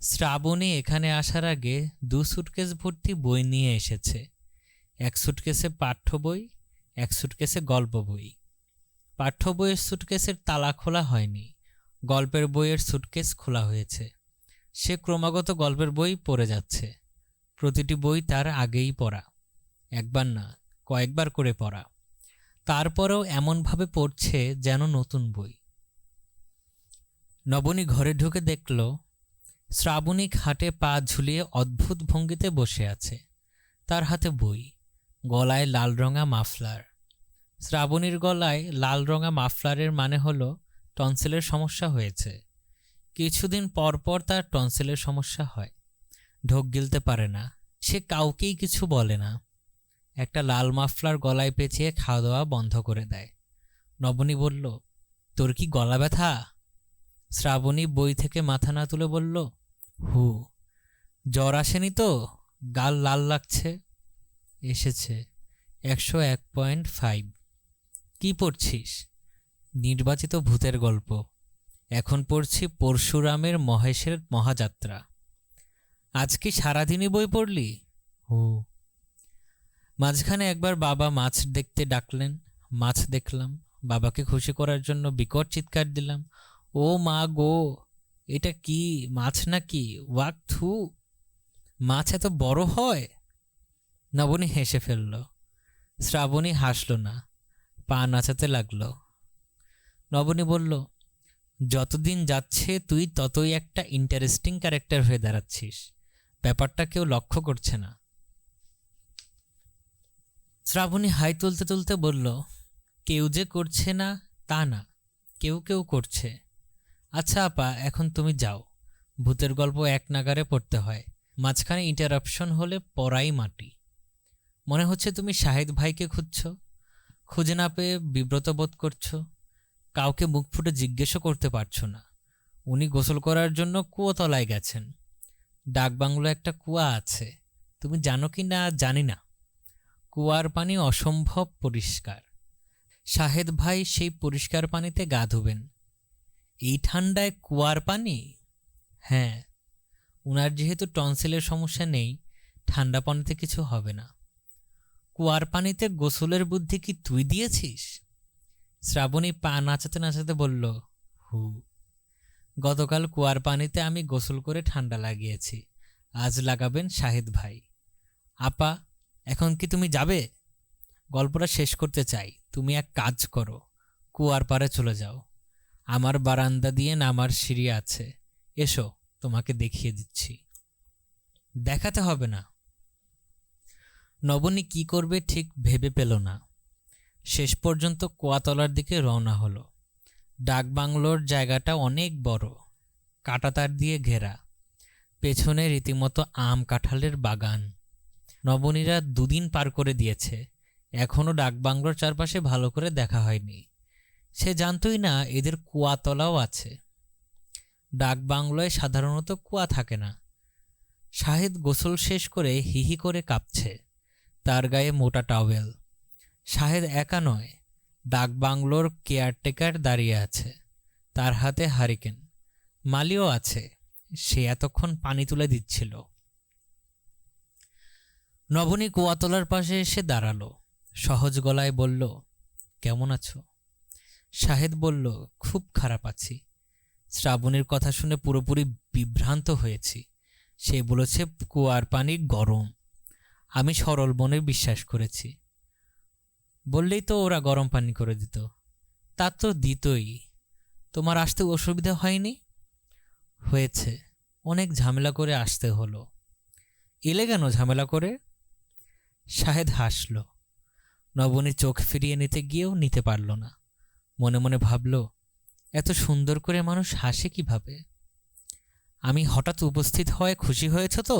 শ্রাবণী এখানে আসার আগে 2 সুটকেস ভর্তি বই নিয়ে এসেছে। 1 সুটকেসে পাঠ্য বই, 1 সুটকেসে গল্প বই। পাঠ্য বইয়ের সুটকেসের তালা খোলা হয়নি, গল্পের বইয়ের সুটকেস খোলা হয়েছে। সে ক্রমাগত গল্পের বই পড়ে যাচ্ছে। প্রতিটি বই তার আগেই পড়া, একবার না কয়েকবার করে পড়া। তারপরেও এমনভাবে পড়ছে যেন নতুন বই। নবনী ঘরে ঢুকে দেখল শ্রাবণী খাটে পা ঝুলিয়ে অদ্ভুত ভঙ্গিতে বসে আছে। তার হাতে বই, গলায় লাল রঙা মাফলার। শ্রাবণীর গলায় লাল রঙা মাফলারের মানে হলো টনসিলের সমস্যা হয়েছে। কিছুদিন পর পর তার টনসিলের সমস্যা হয়, ঢোক গিলতে পারে না। সে কাউকেই কিছু বলে না। একটা লাল মাফলার গলায় পেঁচিয়ে খাওয়া দাওয়া বন্ধ করে দেয়। নবনী বলল, তোর কি গলা ব্যথা? শ্রাবণী বই থেকে মাথা না তুলে বলল, হু। জ্বর আসেনি তো? গাল লাল লাগছে। এসেছে 101.5। কি পড়ছিস? নির্বাচিত ভূতের গল্প। এখন পড়ছি পরশুরামের মহেশের মহাযাত্রা। আজ কি সারাদিনই বই পড়লি? হু। মাঝখানে একবার বাবা মাছ দেখতে ডাকলেন, মাছ দেখলাম। বাবাকে খুশি করার জন্য বিকট চিৎকার দিলাম, ও মা গো! এটা কি মাছ নাকি? ওয়াক থু, মাছ এত বড় হয়? নবনী হেসে ফেলল। শ্রাবণী হাসল না, পা নাচাতে লাগলো। নবনী বলল, যতদিন যাচ্ছে তুই ততই একটা ইন্টারেস্টিং ক্যারেক্টার হয়ে দাঁড়াচ্ছিস। ব্যাপারটা কেউ লক্ষ্য করছে না। শ্রাবণী হাই তুলতে তুলতে বলল, কেউ যে করছে না তা না, কেউ কেউ করছে। আচ্ছা আপা, এখন তুমি যাও। ভূতের গল্প এক নাগারে পড়তে হয়, মাঝখানে ইন্টারাপশন হলে পড়াই মাটি। মনে হচ্ছে তুমি শাহিদ ভাইকে খুঁজছ, খুঁজে না পেয়ে বিব্রত বোধ করছো। কাউকে মুখ ফুটে জিজ্ঞেসও করতে পারছো না। উনি গোসল করার জন্য কুয়োতলায় গেছেন। ডাকবাংলো একটা কুয়া আছে, তুমি জানো কি না জানি না। কুয়ার পানি অসম্ভব পরিষ্কার। শাহেদ ভাই সেই পরিষ্কার পানিতে গা ধুবেন। এই ঠান্ডায় কুয়ার পানি? হ্যাঁ, উনার যেহেতু টনসিলের সমস্যা নেই, ঠান্ডা পানিতে কিছু হবে না। কুয়ার পানিতে গোসলের বুদ্ধি কি তুই দিয়েছিস? শ্রাবণী পা নাচাতে নাচাতে বলল, হু। গতকাল কুয়ার পানিতে আমি গোসল করে ঠান্ডা লাগিয়েছি, আজ লাগাবেন শাহিদ ভাই। আপা, এখন কি তুমি যাবে? গল্পটা শেষ করতে চাই। তুমি এক কাজ করো, কুয়ার পাড়ে চলে যাও। আমার বারান্দা দিয়ে নামার সিঁড়ি আছে, এসো, তোমাকে দেখিয়ে দিচ্ছি। দেখাতে হবে না। নবনী কি করবে ঠিক ভেবে পেল না। শেষ পর্যন্ত কুয়াতলার দিকে রওনা হলো। ডাকবাংলোর জায়গাটা অনেক বড়, কাঁটাতার দিয়ে ঘেরা। পেছনে রীতিমতো আম কাঁঠালের বাগান। নবনীরা দুদিন পার করে দিয়েছে, এখনও ডাকবাংলোর চারপাশে ভালো করে দেখা হয়নি। সে জানতই না এদের কুয়াতলাও আছে। ডাকবাংলোয় সাধারণত কুয়া থাকে না। শাহিদ গোসল শেষ করে হিহি করে কাঁপছে, তার গায়ে মোটা টাওয়েল। শাহেদ একা নয়, ডাকবাংলোর কেয়ারটেকার দাঁড়িয়ে আছে, তার হাতে হারিকেন। মালিও আছে, সে এতক্ষণ পানি তুলে দিচ্ছিল। নবনী কুয়াতলার পাশে এসে দাঁড়ালো, সহজ গলায় বলল, কেমন আছো? শাহেদ বলল, খুব খারাপ আছি। শ্রাবণীর কথা শুনে পুরোপুরি বিভ্রান্ত হয়েছি। সে বলেছে কুয়ার পানি গরম। আমি সরল মনে বিশ্বাস করেছি। বললেই তো ওরা গরম পানি করে দিত। তা তো দিতই। তোমার আসতে অসুবিধা হয়নি? হয়েছে, অনেক ঝামেলা করে আসতে হলো। এলে কেন ঝামেলা করে? শাহেদ হাসল। নবনী চোখ ফিরিয়ে নিতে গিয়েও নিতে পারল না। মনে মনে ভাবল, এত সুন্দর করে মানুষ হাসে কিভাবে? আমি হঠাৎ উপস্থিত হয়ে খুশি হয়েছ তো?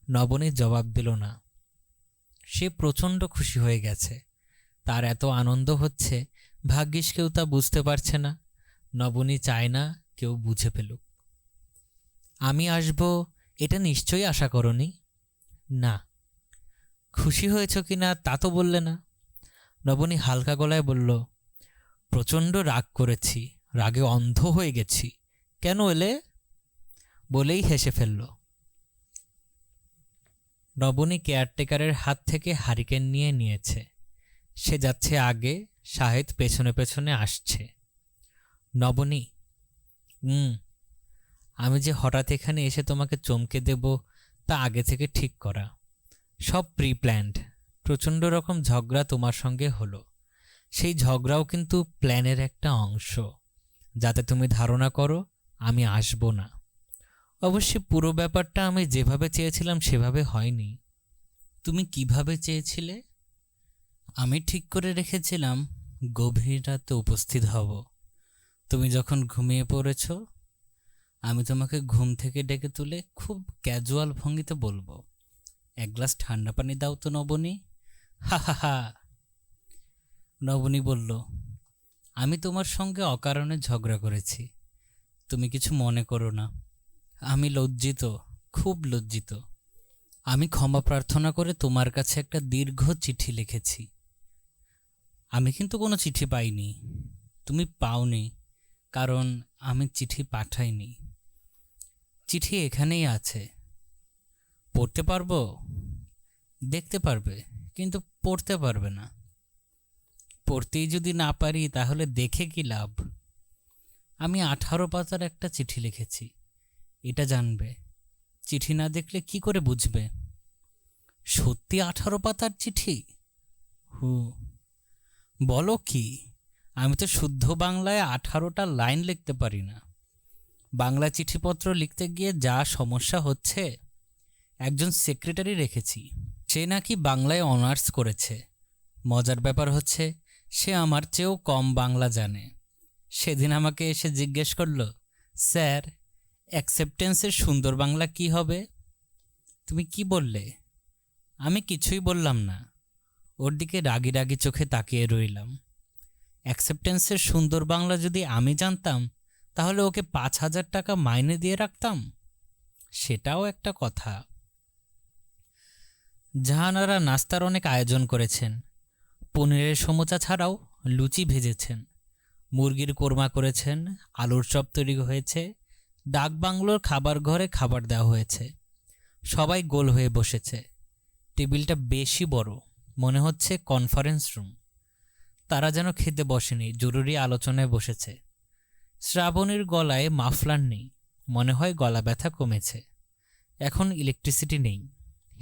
নবনী জবাব দিল না। সে প্রচণ্ড খুশি হয়ে গেছে। তার এত আনন্দ হচ্ছে, ভাগ্যিস কেউ তা বুঝতে পারছে না। নবনী চায় না কেউ বুঝে ফেলুক। আমি আসব এটা নিশ্চয়ই আশা করনি? না। খুশি হয়েছ কিনা তা তো বললে না। নবনী হালকা গলায় বলল, প্রচণ্ড রাগ করেছি, রাগে অন্ধ হয়ে গেছি। কেন এলে? বলেই হেসে ফেলল। নবনী কেয়ারটেকারের হাত থেকে হারিকেন নিয়েছে। সে যাচ্ছে আগে, শাহেদ পেছনে পেছনে আসছে। নবনী, আমি যে হঠাৎ এখানে এসে তোমাকে চমকে দেব তা আগে থেকে ঠিক করা, সব প্রি প্ল্যান্ড। প্রচণ্ড রকম ঝগড়া তোমার সঙ্গে হলো, সেই ঝগড়াও কিন্তু প্ল্যানের একটা অংশ, যাতে তুমি ধারণা করো আমি আসব না। অবশ্যই পুরো ব্যাপারটা আমি যেভাবে চেয়েছিলাম সেভাবে হয়নি। তুমি কিভাবে চেয়েছিলে? আমি ঠিক করে রেখেছিলাম গভীর রাতে উপস্থিত হব। তুমি যখন ঘুমিয়ে পড়েছ, আমি তোমাকে ঘুম থেকে ডেকে তুলে খুব ক্যাজুয়াল ভঙ্গিতে বলবো, এক গ্লাস ঠান্ডা পানি দাও তো নবনী। হা হা হা। নবনী বলল, আমি তোমার সঙ্গে অকারণে ঝগড়া করেছি, তুমি কিছু মনে করো না। আমি লজ্জিত, খুব লজ্জিত। আমি ক্ষমা প্রার্থনা করে তোমার কাছে একটা দীর্ঘ চিঠি লিখেছি। আমি কিন্তু কোনো চিঠি পাইনি। তুমি পাওনি, কারণ আমি চিঠি পাঠাইনি। চিঠি এখানেই আছে। পড়তে পারবো? দেখতে পারবে, কিন্তু পড়তে পারবে না। পড়তেই যদি না পারি তাহলে দেখে কি লাভ? আমি 18 পাতার একটা চিঠি লিখেছি, এটা জানবে। চিঠি না দেখলে কি করে বুঝবে? সত্যি 18 পাতার চিঠি? হু, বলো কি? আমি তো শুদ্ধ বাংলায় 18টা লাইন লিখতে পারি না। বাংলা চিঠিপত্র লিখতে গিয়ে যা সমস্যা হচ্ছে, একজন সেক্রেটারি রেখেছি, সে নাকি বাংলায় অনার্স করেছে। মজার ব্যাপার হচ্ছে, সে আমার চেয়েও কম বাংলা জানে। সেদিন আমাকে এসে জিজ্ঞেস করলো, স্যার, অ্যাকসেপ্টেন্সের সুন্দর বাংলা কি হবে? তুমি কি বললে? আমি কিছুই বললাম না, ওর দিকে রাগি রাগি চোখে তাকিয়ে রইলাম। অ্যাকসেপ্টেন্সের সুন্দর বাংলা যদি আমি জানতাম, তাহলে ওকে 5,000 টাকা মাইনে দিয়ে রাখতাম। সেটাও একটা কথা। জাহানারা নাস্তার অনেক আয়োজন করেছেন। পনিরের সমোচা ছাড়াও লুচি ভেজেছেন, মুরগির কোরমা করেছেন, আলুর চপ তৈরি হয়েছে, ডাকবাংলোর খাবার ঘরে খাবার দেওয়া হয়েছে। সবাই গোল হয়ে বসেছে। টেবিলটা বেশি বড়, মনে হচ্ছে কনফারেন্স রুম। তারা যেন খেতে বসেনি, জরুরি আলোচনায় বসেছে। শ্রাবণীর গলায় মাফলার নেই, মনে হয় গলা ব্যথা কমেছে। এখন ইলেকট্রিসিটি নেই,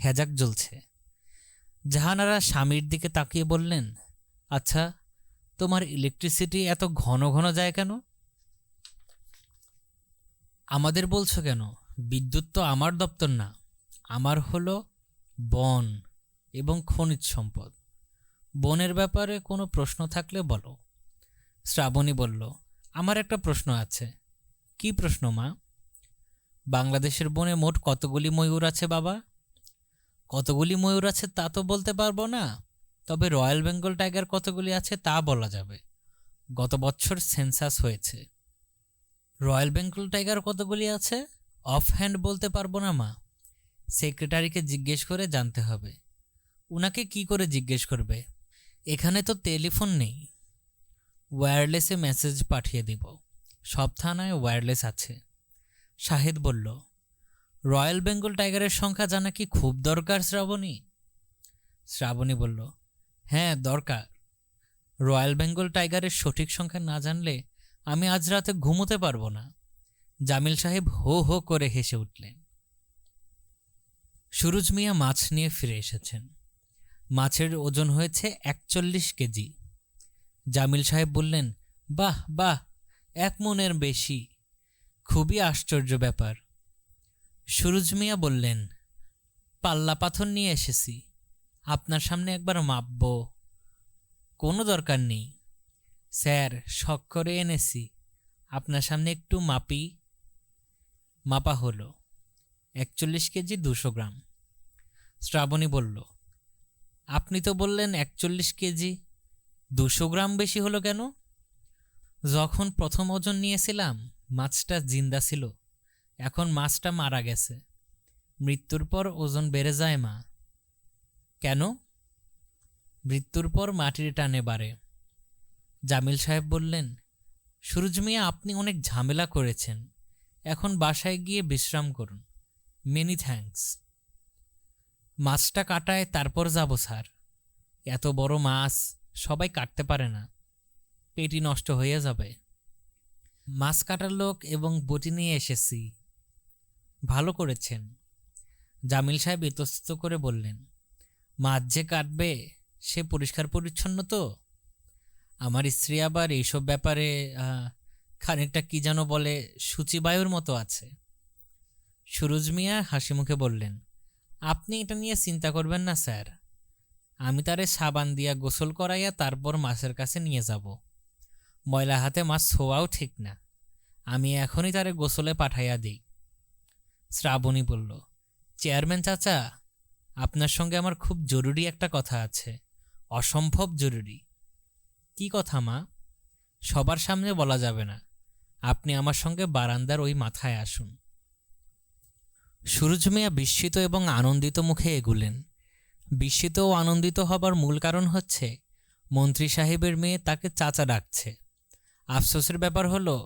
হ্যাজাক জ্বলছে। জাহানারা স্বামীর দিকে তাকিয়ে বললেন, আচ্ছা, তোমার ইলেকট্রিসিটি এত ঘন ঘন যায় কেন? আমাদের বলছো কেন? বিদ্যুৎ তো আমার দপ্তর না, আমার হলো বন এবং খনিজ সম্পদ। বনের ব্যাপারে কোনো প্রশ্ন থাকলে বলো। শ্রাবণী বলল, আমার একটা প্রশ্ন আছে। কি প্রশ্ন মা? বাংলাদেশের বনে মোট কতগুলি ময়ূর আছে বাবা? কতগুলি ময়ূর আছে তা তো বলতে পারবো না, তবে রয়্যাল বেঙ্গল টাইগার কতগুলি আছে তা বলা যাবে। গত বছর সেন্সাস হয়েছে। রয়্যাল বেঙ্গল টাইগার কতগুলি আছে অফ হ্যান্ড বলতে পারবো না মা, সেক্রেটারিকে জিজ্ঞেস করে জানতে হবে। উনাকে কি করে জিজ্ঞেস করবে? এখানে তো টেলিফোন নেই, ওয়্যারলেসে মেসেজ পাঠিয়ে দিব। সব থানায় ওয়্যারলেস আছে। শাহিদ বলল, রয়্যাল বেঙ্গল টাইগারের সংখ্যা জানা কি খুব দরকার শ্রাবণী? শ্রাবণী বলল, হ্যাঁ দরকার। রয়্যাল বেঙ্গল টাইগারের সঠিক সংখ্যা না জানলে আমি আজ রাতে ঘুমোতে পারবো না। জামিল সাহেব হো হো করে হেসে উঠলেন। সুরুজ মিয়া মাছ নিয়ে ফিরে এসেছেন। মাছের ওজন হয়েছে 41 কেজি। জামিল সাহেব বললেন, বাহ বাহ, 1 মণের বেশি, খুবই আশ্চর্য ব্যাপার। সুরুজ মিয়া বললেন, পাল্লা পাথর নিয়ে এসেছি, আপনার সামনে একবার মাপব। কোনো দরকার নেই স্যার, শখ করে এনেছি, আপনার সামনে একটু মাপি। মাপা হলো 41 কেজি 200 গ্রাম। শ্রাবণী বলল, আপনি তো বললেন 41 কেজি, 200 গ্রাম বেশি হলো কেন? যখন প্রথম ওজন নিয়েছিলাম মাছটা জিন্দা ছিল, এখন মাছটা মারা গেছে। মৃত্যুর পর ওজন বেড়ে যায় মা। কেন? মৃত্যুর পর মাটির টানে বাড়ে। জামিল সাহেব বললেন, সুরুজ মিয়া, আপনি অনেক ঝামেলা করেছেন, এখন বাসায় গিয়ে বিশ্রাম করুন। Many thanks. মাছটা কাটায় তারপর যাব স্যার। এত বড় মাছ সবাই কাটতে পারে না, পেটি নষ্ট হয়ে যাবে। মাছ কাটার লোক এবং বটি নিয়ে এসেছি। ভালো করেছেন। জামিল সাহেব ইতস্তত করে বললেন, মাছ যে কাটবে সে পরিষ্কার পরিচ্ছন্ন তো? আমার স্ত্রী আবার এইসব ব্যাপারে খানিকটা কি যেন বলে, সূচিবায়ুর মতো আছে। সুরুজ মিয়া হাসি মুখে বললেন, আপনি এটা নিয়ে চিন্তা করবেন না স্যার, আমি তারে সাবান দিয়া গোসল করাইয়া তারপর মাছের কাছে নিয়ে যাব। ময়লা হাতে মাছ ছোঁয়াও ঠিক না, আমি এখনই তারে গোসলে পাঠাইয়া দিই। শ্রাবণী বলল, চেয়ারম্যান চাচা, আপনার সঙ্গে আমার খুব জরুরি একটা কথা আছে, অসম্ভব জরুরি। কি কথা মা? সবার সামনে বলা যাবে না, আপনি আমার সঙ্গে বারান্দার ওই মাথায় আসুন। সুরুজ মিয়া বিস্মিত এবং আনন্দিত মুখে এগুলেন। বিস্মিত ও আনন্দিত হবার মূল কারণ হচ্ছে মন্ত্রী সাহেবের মেয়ে তাকে চাচা ডাকছে। আফসোসের ব্যাপার হলো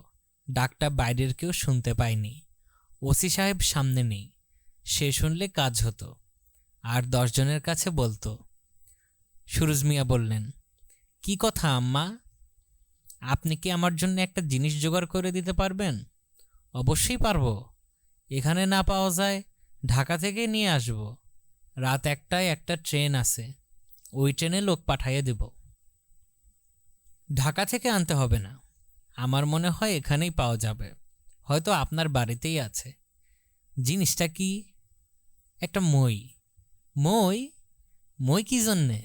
ডাকটা বাইরের কেউ শুনতে পায়নি। ওসি সাহেব সামনে নেই, সে শুনলে কাজ হতো, আর 10 জনের কাছে বলতো। সুরুজ মিয়া বললেন, কি কথা আম্মা? আপনি কি আমার জন্য একটা জিনিস জোগাড় করে দিতে পারবেন? অবশ্যই পারবো। এখানে না পাওয়া যায়, ঢাকা থেকে নিয়ে আসব। রাত 1টায় একটা ট্রেন আছে, ওই ট্রেনে লোক পাঠাইয়ে দেব। ঢাকা থেকে আনতে হবে না, আমার মনে হয় এখানেই পাওয়া যাবে, হয়তো আপনার বাড়িতেই আছে। জিনিসটা কি? একটা মই। মই? মই কি জন্যে?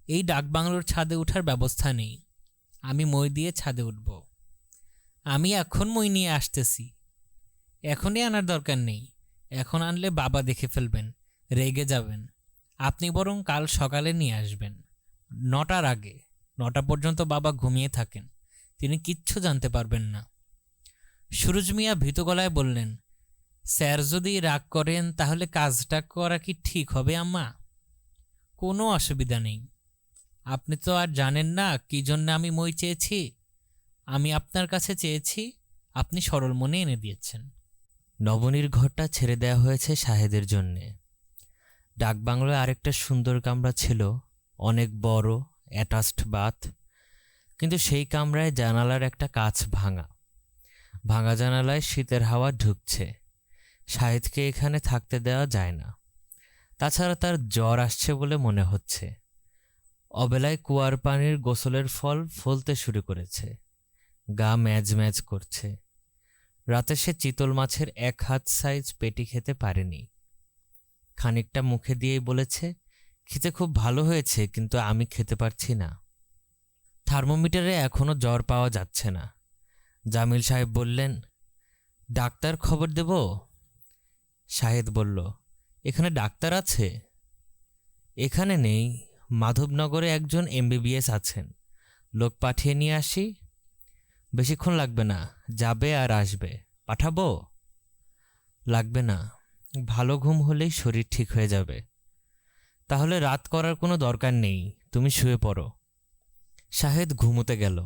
এই ডাকবাংলোর ছাদে ওঠার ব্যবস্থা নেই, আমি মই দিয়ে ছাদে উঠব। আমি এখন মই নিয়ে আসতেছি। এখনই আনার দরকার নেই, এখন আনলে বাবা দেখে ফেলবেন, রেগে যাবেন। আপনি বরং কাল সকালে নিয়ে আসবেন, 9টার আগে। 9টা পর্যন্ত বাবা ঘুমিয়ে থাকেন, তিনি কিচ্ছু জানতে পারবেন না। সুরজ মিয়া ভীত গলায় বললেন, স্যার যদি রাগ করেন তাহলে কাজটা করা কি ঠিক হবে আম্মা? কোনো অসুবিধা নেই। আপনি তো আর জানেন না কি জন্য আমি মই চেয়েছি। আমি আপনার কাছে চেয়েছি, আপনি সরল মনে এনে দিয়েছেন। নবনীর ঘরটা ছেড়ে দেওয়া হয়েছে শাহেদের জন্যে। ডাকবাংলোয় আরেকটা সুন্দর কামরা ছিল, অনেক বড়, অ্যাটাচড বাথ। কিন্তু সেই কামরায় জানালার একটা কাচ ভাঙা। ভাঙা জানালায় শীতের হাওয়া ঢুকছে। শাহেদকে এখানে থাকতে দেওয়া যায় না। তাছাড়া তার জ্বর আসছে বলে মনে হচ্ছে। অবেলায় কুয়ার পানির গোসলের ফল ফলতে শুরু করেছে, গা ম্যাজ ম্যাজ করছে। রাতে সে চিতল মাছের 1 হাত সাইজ পেটি খেতে পারেনি। খানিকটা মুখে দিয়েই বলেছে, খেতে খুব ভালো হয়েছে, কিন্তু আমি খেতে পারছি না। থার্মোমিটারে এখনো জ্বর পাওয়া যাচ্ছে না। জামিল সাহেব বললেন, ডাক্তার খবর দেব? শাহেদ বলল, এখানে ডাক্তার আছে? এখানে নেই, মাধবনগরে একজন MBBS আছেন, লোক পাঠিয়ে নিয়ে আসি। বেশিক্ষণ লাগবে না, যাবে আর আসবে। পাঠাবো? লাগবে না, ভালো ঘুম হলেই শরীর ঠিক হয়ে যাবে। তাহলে রাত করার কোনো দরকার নেই, তুমি শুয়ে পড়ো। শাহেদ ঘুমোতে গেল।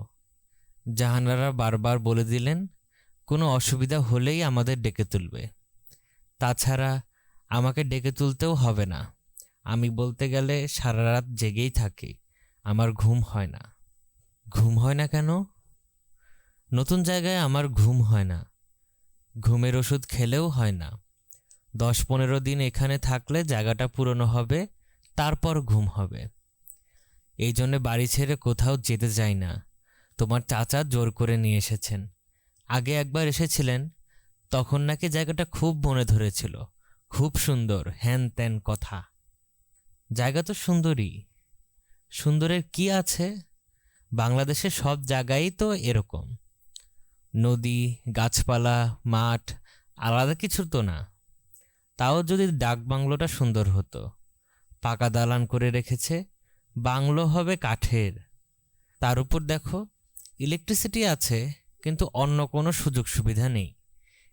জাহানারা বারবার বলে দিলেন, কোনো অসুবিধা হলেই আমাদের ডেকে তুলবে। তাছাড়া আমাকে ডেকে তুলতেও হবে না, আমি বলতে গেলে সারা রাত জেগেই থাকি, আমার ঘুম হয় না। ঘুম হয় না কেন? নতুন জায়গায় আমার ঘুম হয় না, ঘুমের ওষুধ খেলেও হয় না। 10-15 দিন এখানে থাকলে জায়গাটা পুরনো হবে, তারপর ঘুম হবে। এই জন্যে বাড়ি ছেড়ে কোথাও যেতে চাই না। তোমার চাচা জোর করে নিয়ে এসেছেন। আগে একবার এসেছিলেন, তখন নাকি জায়গাটা খুব মনে ধরেছিল, খুব সুন্দর, হ্যান ত্যান কথা। জায়গা তো সুন্দরই। সুন্দরের কি আছে? বাংলাদেশের সব জায়গায় তো এরকম, নদী, গাছপালা, মাঠ, আলাদা কিছু তো না। তাও যদি ডাকবাংলোটা সুন্দর হতো। পাকা দালান করে রেখেছে, বাংলো হবে কাঠের। তার উপর দেখো, ইলেকট্রিসিটি আছে, কিন্তু অন্য কোনো সুযোগ সুবিধা নেই।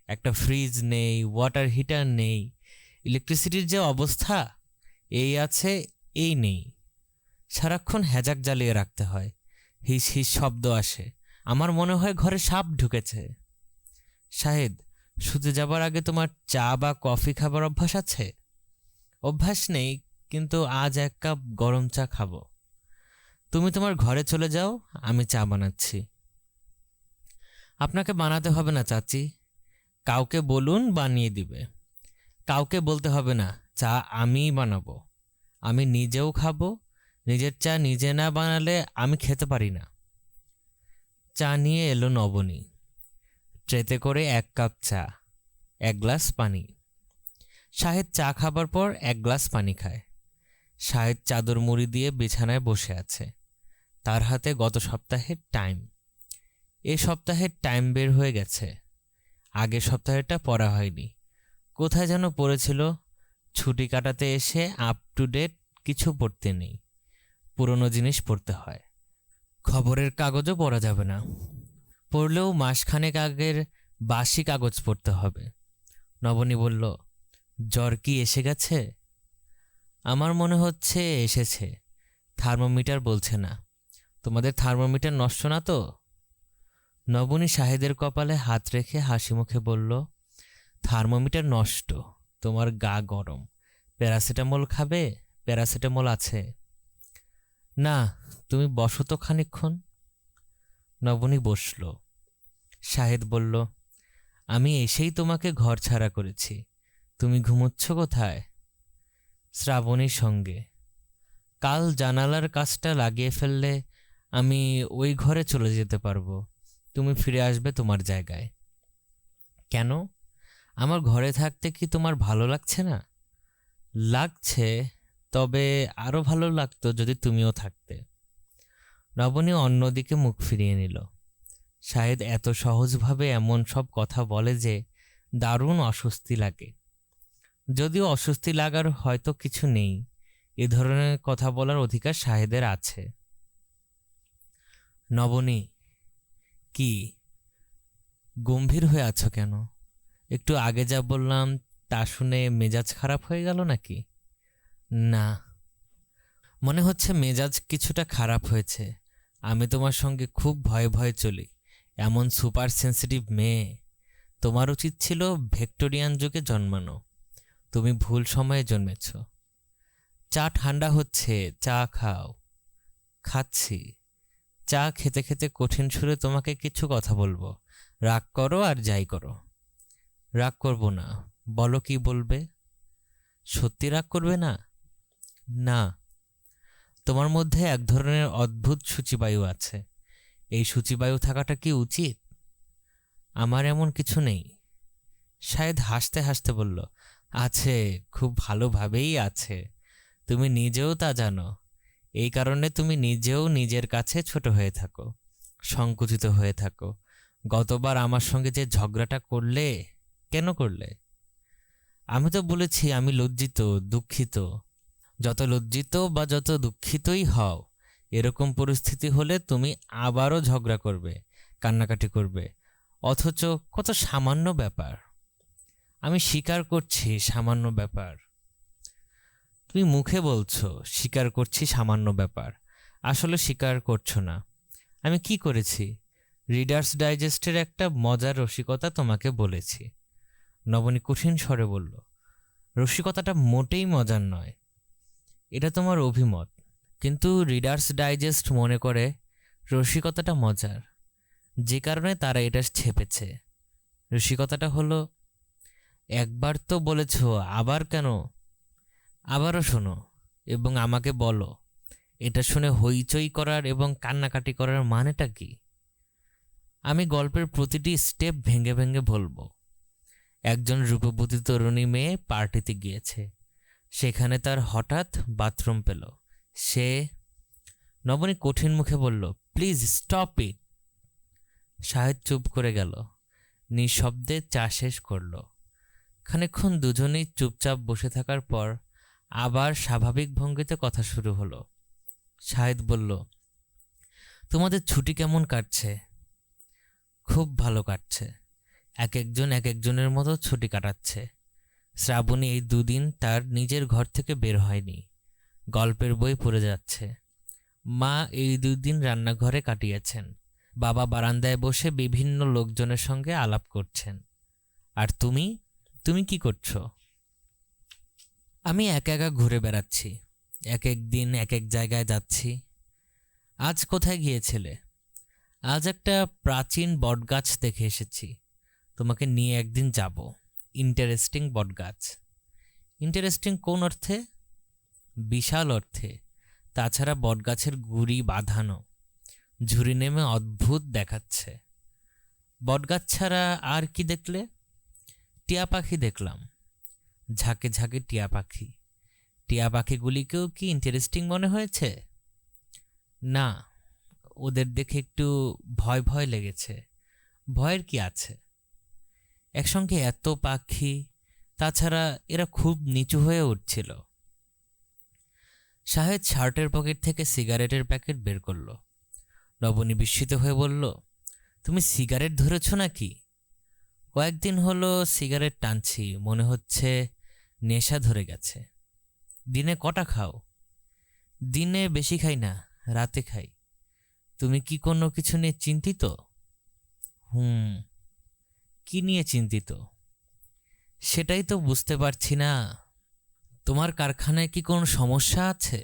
একটা ফ্রিজ নেই, ওয়াটার হিটার নেই। ইলেকট্রিসিটির যে অবস্থা, এই আছে এই নেই। সারাক্ষণ হ্যাজাক জ্বালিয়ে রাখতে হয়, হিস হিস শব্দ আসে, আমার মনে হয় ঘরে সাপ ঢুকেছে। শাহেদ, শুতে যাবার আগে তোমার চা বা কফি খাবার অভ্যাস আছে? অভ্যাস নেই, কিন্তু আজ 1 কাপ গরম চা খাবো। তুমি তোমার ঘরে চলে যাও, আমি চা বানাচ্ছি। আপনাকে বানাতে হবে না চাচি, কাউকে বলুন বানিয়ে দিবে। কাউকে বলতে হবে না, চা আমিই বানাবো। আমি নিজেও খাবো, নিজের চা নিজে না বানালে আমি খেতে পারি না। চা নিয়ে এলো নবনী, ট্রেতে করে 1 কাপ চা, 1 গ্লাস পানি। শাহেদ চা খাবার পর 1 গ্লাস পানি খায়। শাহেদ চাদর মুড়ি দিয়ে বিছানায় বসে আছে, তার হাতে গত সপ্তাহের টাইম। এ সপ্তাহের টাইম বের হয়ে গেছে, আগের সপ্তাহেরটা পড়া হয়নি। কোথায় যেন পড়েছিল। ছুটি কাটাতে এসে আপ টু ডেট কিছু পড়তে নেই, পুরনো জিনিস পড়তে হয়। খবরের কাগজও পড়া যাবে না, পড়লেও মাসখানেক আগের বাসি কাগজ পড়তে হবে। নবনী বলল, জ্বর কি এসে গেছে? আমার মনে হচ্ছে এসেছে, থার্মোমিটার বলছে না। তোমাদের থার্মোমিটার নষ্ট না তো? নবনী শাহেদের কপালে হাত রেখে হাসি মুখে বলল, থার্মোমিটার নষ্ট, তোমার গা গরম, প্যারাসিটামল খাবে? প্যারাসিটামল আছে। না, তুমি বসো তো খানিকক্ষণ। নবনী বসল। শাহেদ বলল, আমি এসেই তোমাকে ঘর ছাড়া করেছি। তুমি ঘুমোচ্ছ কোথায়? শ্রাবণীর সঙ্গে। কাল জানালার কাজটা লাগিয়ে ফেললে আমি ওই ঘরে চলে যেতে পারবো। তুমি ফিরে আসবে তোমার জায়গায়। কেন? আমার ঘরে থাকতে কি তোমার ভালো লাগছে না? লাগছে, তবে আরো ভালো লাগতো যদি তুমিও থাকতে। নবনী অন্যদিকে মুখ ফিরিয়ে নিল। শাহেদ এত সহজভাবে এমন সব কথা বলে যে দারুণ অস্বস্তি লাগে। যদিও অস্বস্তি লাগার হয়তো কিছু নেই, এ ধরনের কথা বলার অধিকার শাহেদের আছে। নবনী, কি গম্ভীর হয়ে আছো কেন? একটু আগে যা বললাম তা শুনে মেজাজ খারাপ হয়ে গেল নাকি? না, মনে হচ্ছে মেজাজ কিছুটা খারাপ হয়েছে। আমি তোমার সঙ্গে খুব ভয়ে ভয়ে চলি। এমন সুপার সেন্সিটিভ মেয়ে। তোমার উচিত ছিল ভিক্টোরিয়ান যুগে জন্মানো। তুমি ভুল সময়ে জন্মেছ। চা ঠান্ডা হচ্ছে, চা খাও। খাচ্ছি। চা খেতে খেতে কঠিন সুরে তোমাকে কিছু কথা বলবো। রাগ করো আর যাই করো। রাগ করব না, বলো কি বলবে? সত্যি রাগ করবে না? না। তোমার মধ্যে এক ধরনের অদ্ভুত সূচিবায়ু আছে। এই সূচিবায়ু থাকাটা কি উচিত? আমার এমন কিছু নেই। শায়দ হাসতে হাসতে বলল, আছে, খুব ভালোভাবেই আছে। তুমি নিজেও তা জানো। এই কারণে তুমি নিজেও নিজের কাছে ছোট হয়ে থাকো, সংকুচিত হয়ে থাকো। গতবার আমার সঙ্গে যে ঝগড়াটা করলে, কেন করলে? আমি তো বলেছি আমি লজ্জিত, দুঃখিত। যত লজ্জিত বা যত দুঃখিতই হও, এরকম পরিস্থিতি হলে তুমি আবারও ঝগড়া করবে, কান্নাকাটি করবে, অথচ কত সামান্য ব্যাপার। আমি স্বীকার করছি সামান্য ব্যাপার। তুমি মুখে বলছো স্বীকার করছি সামান্য ব্যাপার, আসলে স্বীকার করছো না। আমি কি করেছি? রিডার্স ডাইজেস্টের একটা মজার রসিকতা তোমাকে বলেছি। নবনী কঠিন স্বরে বলল, রসিকতাটা মোটেই মজার নয়। এটা তোমার অভিমত, কিন্তু রিডার্স ডাইজেস্ট মনে করে রসিকতাটা মজার, যে কারণে তারা এটা ছেপেছে। রসিকতাটা হলো, একবার তো বলেছ, আবার কেন? আবারও শোনো এবং আমাকে বলো, এটা শুনে হইচই করার এবং কান্নাকাটি করার মানেটা কি? আমি গল্পের প্রতিটি স্টেপ ভেঙে ভেঙে বলবো। একজন রূপবতী তরুণী মেয়ে পার্টিতে গিয়েছে। সেখানে তার হঠাৎ বাথরুম পেল। সে, নবনী কঠিন মুখে বলল, প্লিজ স্টপ ইট। শাহেদ চুপ করে গেল, নিঃশব্দে চা শেষ করল। খানিকক্ষণ দুজনেই চুপচাপ বসে থাকার পর আবার স্বাভাবিক ভঙ্গিতে কথা শুরু হলো। শাহেদ বলল, তোমাদের ছুটি কেমন কাটছে? খুব ভালো কাটছে। এক একজন এক একজনের মতো ছুটি কাটাচ্ছে। শ্রাবণী এই দুদিন তার নিজের ঘর থেকে বের হয়নি, গল্পের বই পড়ে যাচ্ছে। মা এই 2 দিন রান্নাঘরে কাটিয়েছেন। বাবা বারান্দায় বসে বিভিন্ন লোকজনের সঙ্গে আলাপ করছেন। আর তুমি তুমি কি করছো? আমি একা একা ঘুরে বেড়াচ্ছি। এক এক দিন এক এক জায়গায় যাচ্ছি। আজ কোথায় গিয়েছিলে? আজ একটা প্রাচীন বটগাছ দেখে এসেছি। তোমাকে নিয়ে একদিন যাব। ইন্টারেস্টিং বটগাছ। ইন্টারেস্টিং কোন অর্থে? বিশাল অর্থে। তাছাড়া বটগাছের গুড়ি বাঁধানো, ঝুড়ি নেমে অদ্ভুত দেখাচ্ছে। বটগাছ ছাড়া আর কি দেখলে? টিয়া পাখি দেখলাম, ঝাঁকে ঝাঁকে টিয়া পাখি। টিয়া পাখিগুলিকেও কি ইন্টারেস্টিং মনে হয়েছে? না, ওদের দেখে একটু ভয় ভয় লেগেছে। ভয়ের কি আছে? একসঙ্গে এত পাখি, তাছাড়া এরা খুব নিচু হয়ে উঠছিল। শাহেদ শার্টের পকেট থেকে সিগারেটের প্যাকেট বের করল। নবনী বিস্মিত হয়ে বলল, তুমি সিগারেট ধরেছ নাকি? কয়েকদিন হলো সিগারেট টানছি, মনে হচ্ছে নেশা ধরে গেছে। দিনে কটা খাও? দিনে বেশি খাই না, রাতে খাই। তুমি কি কোনো কিছু নিয়ে চিন্তিত? কি নিয়ে চিন্তিত? সেটাই তো বুঝতে পারছি না। তোমার কারখানায় কি কোনো সমস্যা আছে?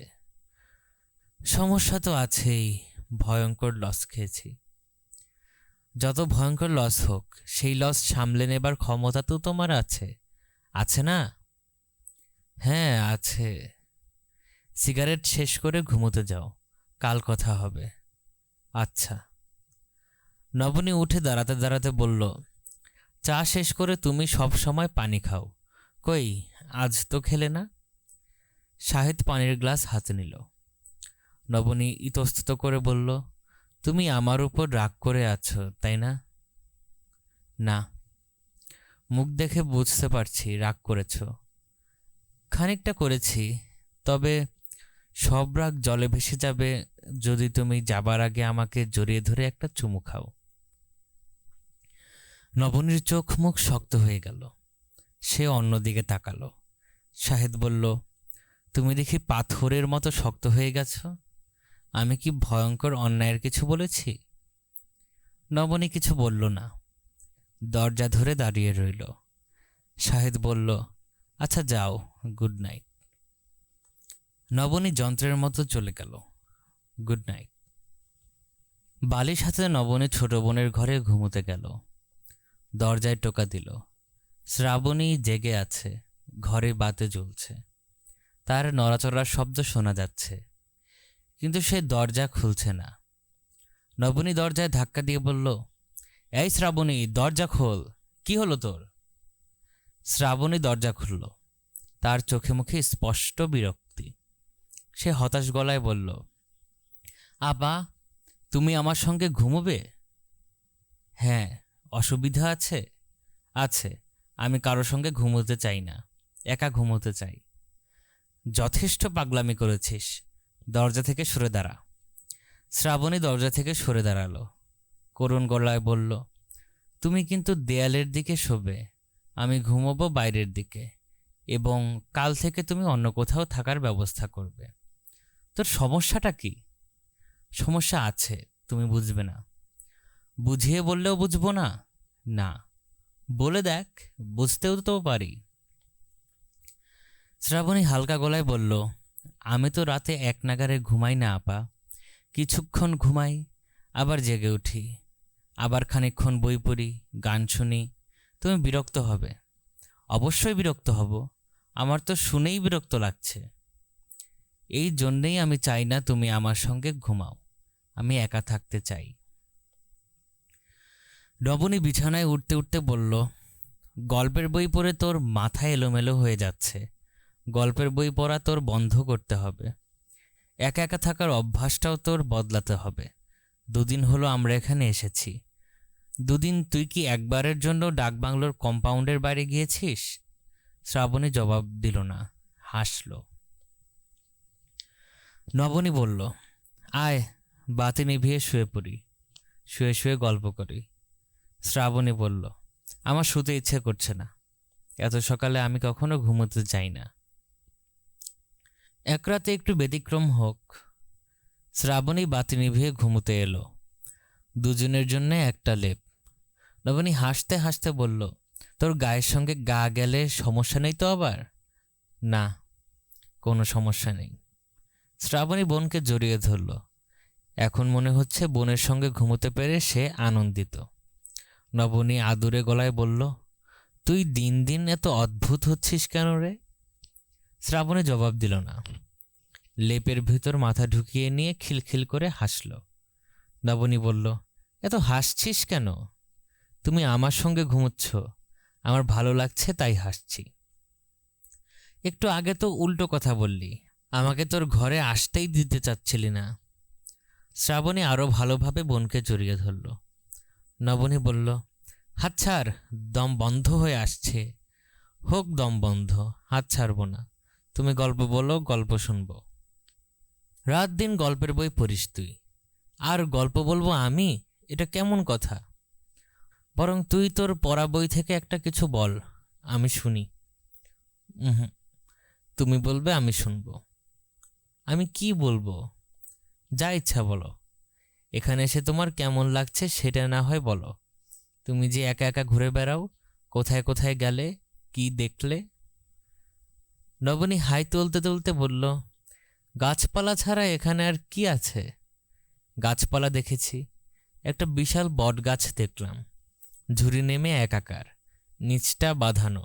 সমস্যা তো আছেই, ভয়ঙ্কর লস খেয়েছি। যত ভয়ঙ্কর লস হোক, সেই লস সামলে নেবার ক্ষমতা তো তোমার আছে, আছে না? হ্যাঁ আছে। সিগারেট শেষ করে ঘুমোতে যাও, কাল কথা হবে। আচ্ছা। নবনী উঠে দাঁড়াতে দাঁড়াতে বলল, চা শেষ করে তুমি সব সময় পানি খাও, কই আজ তো খেলে না? শাহিদ পানির গ্লাস হাতে নিল। নবনী ইতস্তত করে বলল, তুমি আমার উপর রাগ করে আছো তাই না? না। মুখ দেখে বুঝতে পারছি রাগ করেছ। খানিকটা করেছি, তবে সব রাগ জলে ভেসে যাবে যদি তুমি যাবার আগে আমাকে জড়িয়ে ধরে একটা চুমু খাও। নবনীর চোখ মুখ শক্ত হয়ে গেল। সে অন্যদিকে তাকালো। শাহেদ বলল, তুমি দেখি পাথরের মতো শক্ত হয়ে গেছ। আমি কি ভয়ঙ্কর অন্যায়ের কিছু বলেছি? নবনী কিছু বলল না, দরজা ধরে দাঁড়িয়ে রইল। শাহেদ বলল, আচ্ছা যাও, গুড নাইট। নবনী যন্ত্রের মতো চলে গেল। Good night. বালির সাথে নবনী ছোট বোনের ঘরে ঘুমোতে গেল। দরজায় টোকা দিল। শ্রাবণী জেগে আছে, ঘরে বাতি জ্বলছে, তার নড়াচড়ার শব্দ শোনা যাচ্ছে, কিন্তু সে দরজা খুলছে না। নবনী দরজায় ধাক্কা দিয়ে বলল, এই শ্রাবণী, দরজা খোল, কি হলো তোর? শ্রাবণী দরজা খুলল। তার চোখে মুখে স্পষ্ট বিরক্তি। সে হতাশ গলায় বলল, আপা, তুমি আমার সঙ্গে ঘুমোবে? হ্যাঁ। অসুবিধা আছে? আছে, আমি কারো সঙ্গে ঘুমোতে চাই না, একা ঘুমোতে চাই। যথেষ্ট পাগলামি করেছিস, দরজা থেকে সরে দাঁড়া। শ্রাবণী দরজা থেকে সরে দাঁড়ালো। করুণ গলায় বলল, তুমি কিন্তু দেয়ালের দিকে শোবে, আমি ঘুমোবো বাইরের দিকে, এবং কাল থেকে তুমি অন্য কোথাও থাকার ব্যবস্থা করবে। তোর সমস্যাটা কি? সমস্যা আছে, তুমি বুঝবে না। বুঝিয়ে বললেও বুঝবো না? না, বলে দেখ, বুঝতেও তো পারি। শ্রাবণী হালকা গলায় বলল, আমি তো রাতে এক নাগারে ঘুমাই না আপা। কিছুক্ষণ ঘুমাই, আবার জেগে উঠি, আবার খানিকক্ষণ বই পড়ি, গান শুনি। তুমি বিরক্ত হবে। অবশ্যই বিরক্ত হব, আমার তো শুনেই বিরক্ত লাগছে। এই জন্যেই আমি চাই না তুমি আমার সঙ্গে ঘুমাও, আমি একা থাকতে চাই। নবনী বিছানায় উঠতে উঠতে বলল, গল্পের বই পড়ে তোর মাথা এলোমেলো হয়ে যাচ্ছে, গল্পের বই পড়া তোর বন্ধ করতে হবে। একা একা থাকার অভ্যাসটাও তোর বদলাতে হবে। দুদিন হলো আমরা এখানে এসেছি, দুদিন তুই কি একবারের জন্য ডাকবাংলোর কম্পাউন্ডের বাইরে গিয়েছিস? শ্রাবণী জবাব দিল না, হাসল। নবনী বলল, আয়, বাতি নিভিয়ে শুয়ে পড়ি, শুয়ে শুয়ে গল্প করি। শ্রাবণী বলল, আমার শুতে ইচ্ছে করছে না, এত সকালে আমি কখনো ঘুমোতে যাই না। এক রাতে একটু ব্যতিক্রম হোক। শ্রাবণী বাতি নিভিয়ে ঘুমোতে এলো। দুজনের জন্য একটা লেপ। নবনী হাসতে হাসতে বলল, তোর গায়ের সঙ্গে গা গেলে সমস্যা নেই তো আবার? না, কোনো সমস্যা নেই। শ্রাবণী বোনকে জড়িয়ে ধরল। এখন মনে হচ্ছে বোনের সঙ্গে ঘুমোতে পেরে সে আনন্দিত। নবনী আদুরে গলায় বলল, তুই দিন দিন এত অদ্ভুত হচ্ছিস কেন রে? শ্রাবণী জবাব দিল না। লেপের ভিতর মাথা ঢুকিয়ে নিয়ে খিলখিল করে হাসল। নবনী বলল, এত হাসছিস কেন? তুমি আমার সঙ্গে ঘুমোচ্ছ, আমার ভালো লাগছে তাই হাসছি। একটু আগে তো উল্টো কথা বললি, আমাকে তোর ঘরে আসতেই দিতে চাচ্ছিলি না। শ্রাবণী আরো ভালোভাবে বোনকে জড়িয়ে ধরল। নবনী বলল, হাত ছাড়, দম বন্ধ হয়ে আসছে। হোক দম বন্ধ, হাত ছাড়বো না। তুমি গল্প বলো, গল্প শুনবো। রাত দিন গল্পের বই পড়িস তুই, আর গল্প বলবো আমি? এটা কেমন কথা? বরং তুই তোর পড়া বই থেকে একটা কিছু বল, আমি শুনি। তুমি বলবে, আমি শুনবো। আমি কি বলবো? যা ইচ্ছা বলো। এখানে এসে তোমার কেমন লাগছে সেটা না হয় বলো। তুমি যে একা একা ঘুরে বেড়াও, কোথায় কোথায় গেলে, কি দেখলে? নবনী হাই তুলতে তুলতে বলল, গাছপালা ছাড়া এখানে আর কি আছে? গাছপালা দেখেছি, একটা বিশাল বট গাছ দেখলাম, ঝুড়ি নেমে একাকার, নিচটা বাঁধানো।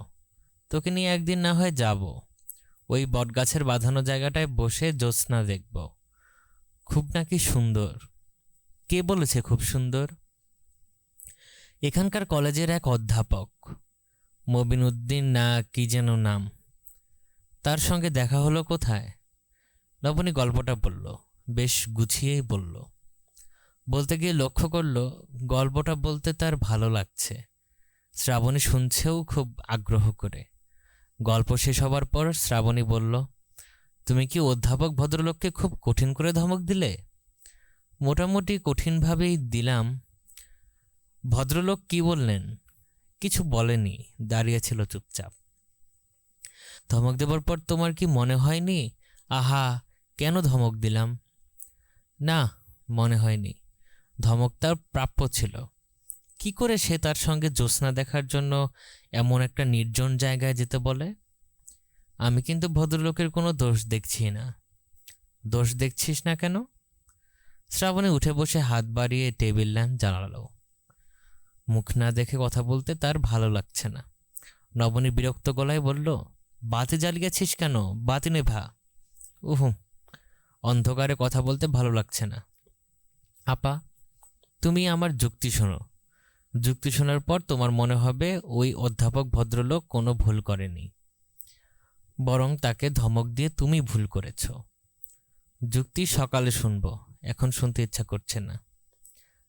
তোকে নিয়ে একদিন না হয় যাব, ওই বট গাছের বাঁধানো জায়গাটায় বসে জ্যোৎস্না দেখব। খুব নাকি সুন্দর। কে বলেছে খুব সুন্দর? এখানকার কলেজের এক অধ্যাপক, মবিন উদ্দিন না কি যেন নাম। তার সঙ্গে দেখা হলো কোথায়? নবনী গল্পটা বলল, বেশ গুছিয়েই বলল। বলতে গিয়ে লক্ষ্য করল গল্পটা বলতে তার ভালো লাগছে। শ্রাবণী শুনছেও খুব আগ্রহ করে। গল্প শেষ হবার পর শ্রাবণী বলল, তুমি কি অধ্যাপক ভদ্রলোককে খুব কঠিন করে ধমক দিলে? মোটামুটি কঠিনভাবেই দিলাম। ভদ্রলোক কি বললেন? কিছু বলেনি, দাঁড়িয়েছিল চুপচাপ। ধমক দেবার পর তোমার কি মনে হয়নি, আহা কেন ধমক দিলাম? না, মনে হয়নি। ধমক তার প্রাপ্য ছিল। কি করে সে তার সঙ্গে জ্যোৎস্না দেখার জন্য এমন একটা নির্জন জায়গায় যেতে বলে? আমি কিন্তু ভদ্রলোকের কোনো দোষ দেখছি না। দোষ দেখছিস না কেন? শ্রাবণী উঠে বসে হাত বাড়িয়ে টেবিল ল্যাম্প জ্বালালো। মুখ না দেখে কথা বলতে তার ভালো লাগছে না। নবনী বিরক্ত গলায় বলল, বাতি জ্বালিয়েছিস কেন? বাতি নেভা। উহু, অন্ধকারে কথা বলতে ভালো লাগছে না। আপা, তুমি আমার যুক্তি শোনো। যুক্তি শোনার পর তোমার মনে হবে ওই অধ্যাপক ভদ্রলোক কোনো ভুল করেনি, বরং তাকে ধমক দিয়ে তুমি ভুল করেছ। যুক্তি সকালে শুনবো, এখন শুনতে ইচ্ছা করছে না।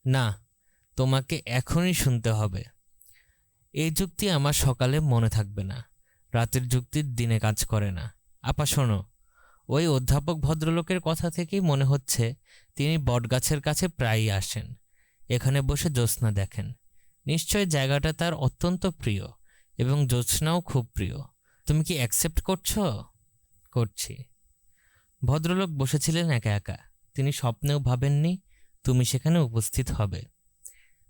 না, তোমাকে এখনই শুনতে হবে। এই যুক্তি আমার সকালে মনে থাকবে না। রাতের যুক্তি দিনে কাজ করে না। আপা শোনো, ওই অধ্যাপক ভদ্রলোকের কথা থেকেই মনে হচ্ছে তিনি বটগাছের কাছে প্রায়ই আসেন, এখানে বসে জ্যোৎস্না দেখেন। নিশ্চয় জায়গাটা তার অত্যন্ত প্রিয় এবং জ্যোৎস্নাও খুব প্রিয়। তুমি কি অ্যাকসেপ্ট করছো? করছি। ভদ্রলোক বসেছিলেন একা একা। তিনি স্বপ্নেও ভাবেননি তুমি সেখানে উপস্থিত হবে।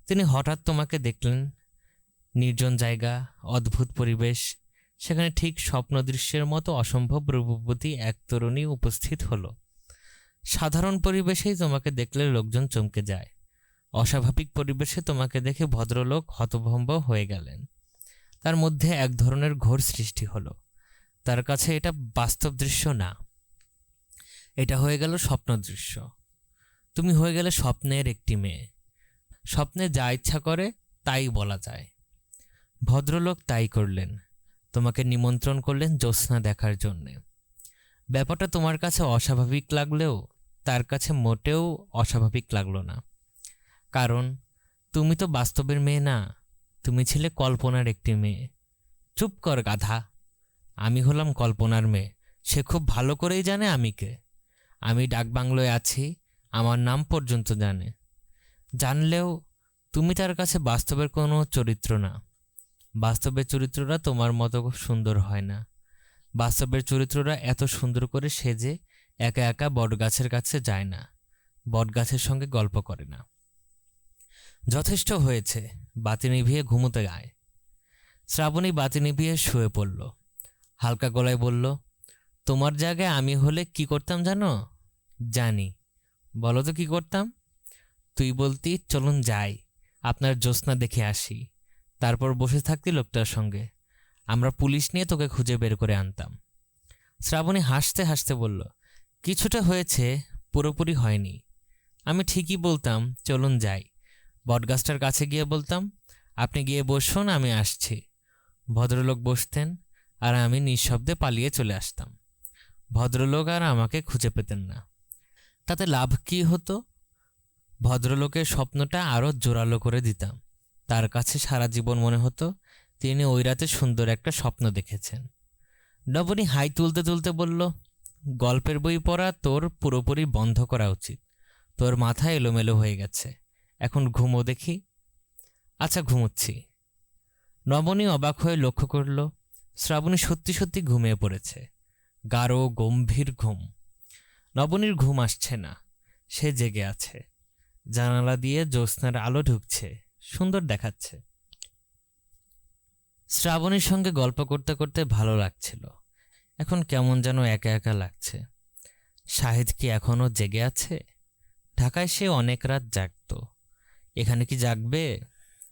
তিনি হঠাৎ তোমাকে দেখলেন। নির্জন জায়গা, অদ্ভুত পরিবেশ, সেখানে ঠিক স্বপ্ন দৃশ্যের মতো অসম্ভব রূপবতী এক তরুণী উপস্থিত হলো। সাধারণ পরিবেশেই তোমাকে দেখলে লোকজন চমকে যায়। অস্বাভাবিক পরিবেশে তোমাকে দেখে ভদ্রলোক হতভম্ব হয়ে গেলেন। তার মধ্যে এক ধরনের ঘোর সৃষ্টি হলো। তার কাছে এটা বাস্তব দৃশ্য না, এটা হয়ে গেল স্বপ্ন দৃশ্য। তুমি হয়ে গেলে স্বপ্নের একটি মেয়ে। স্বপ্নে যা ইচ্ছা করে তাই বলা যায়। ভদ্রলোক তাই করলেন, তোমাকে নিমন্ত্রণ করলেন জ্যোৎস্না দেখার জন্যে। ব্যাপারটা তোমার কাছে অস্বাভাবিক লাগলেও তার কাছে মোটেও অস্বাভাবিক লাগলো না। কারণ তুমি তো বাস্তবের মেয়ে না, তুমি ছিলে কল্পনার একটি মেয়ে। চুপ কর গাধা, আমি হলাম কল্পনার মেয়ে। সে খুব ভালো করেই জানে আমি কে। আমি ডাকবাংলোয় আছি, আমার নাম পর্যন্ত জানে। জানলেও তুমি তার কাছে বাস্তবের কোনো চরিত্র না। বাস্তবের চরিত্ররা তোমার মতো সুন্দর হয় না। বাস্তবের চরিত্ররা এত সুন্দর করে সেজে একা একা বটগাছের কাছে যায় না, বটগাছের সঙ্গে গল্প করে না। যথেষ্ট হয়েছে, বাতি নিভিয়ে ঘুমোতে গায়। শ্রাবণী বাতি নিভিয়ে শুয়ে পড়ল। হালকা গলায় বলল, তোমার জায়গায় আমি হলে কি করতাম জানো? জানি। বলো তো কি করতাম? তুই বলতি, চলুন যাই, আপনার জ্যোৎস্না দেখে আসি। তারপর বসে থাকতি লোকটার সঙ্গে, আমরা পুলিশ নিয়ে তোকে খুঁজে বের করে আনতাম। শ্রাবণী হাসতে হাসতে বলল, কিছুটা হয়েছে, পুরোপুরি হয়নি। আমি ঠিকই বলতাম চলুন যাই। বটগাছটার কাছে গিয়ে বলতাম, আপনি গিয়ে বসুন, আমি আসছি। ভদ্রলোক বসতেন আর আমি নিঃশব্দে পালিয়ে চলে আসতাম। ভদ্রলোক আর আমাকে খুঁজে পেতেন না। তাতে লাভ কি হতো? ভদ্রলোকের স্বপ্নটা আরও জোরালো করে দিতাম। তার কাছে সারা জীবন মনে হতো তিনি ওই রাতে সুন্দর একটা স্বপ্ন দেখেছেন। নবনী হাই তুলতে তুলতে বলল, গল্পের বই পড়া তোর পুরোপুরি বন্ধ করা উচিত। তোর মাথা এলোমেলো হয়ে গেছে, এখন ঘুমো দেখি। আচ্ছা, ঘুমোচ্ছি। নবনী অবাক হয়ে লক্ষ্য করল শ্রাবণী সত্যি সত্যি ঘুমিয়ে পড়েছে। গাঢ় গম্ভীর ঘুম। নবনীর ঘুম আসছে না, সে জেগে আছে। জানালা দিয়ে জ্যোৎস্নার আলো ঢুকছে, সুন্দর দেখাচ্ছে। শ্রাবণীর সঙ্গে গল্প করতে করতে ভালো লাগছিল। এখন কেমন যেন একা একা লাগছে। শাহিদ কি এখনও জেগে আছে? ঢাকায় সে অনেক রাত জাগত, এখানে কি জাগবে?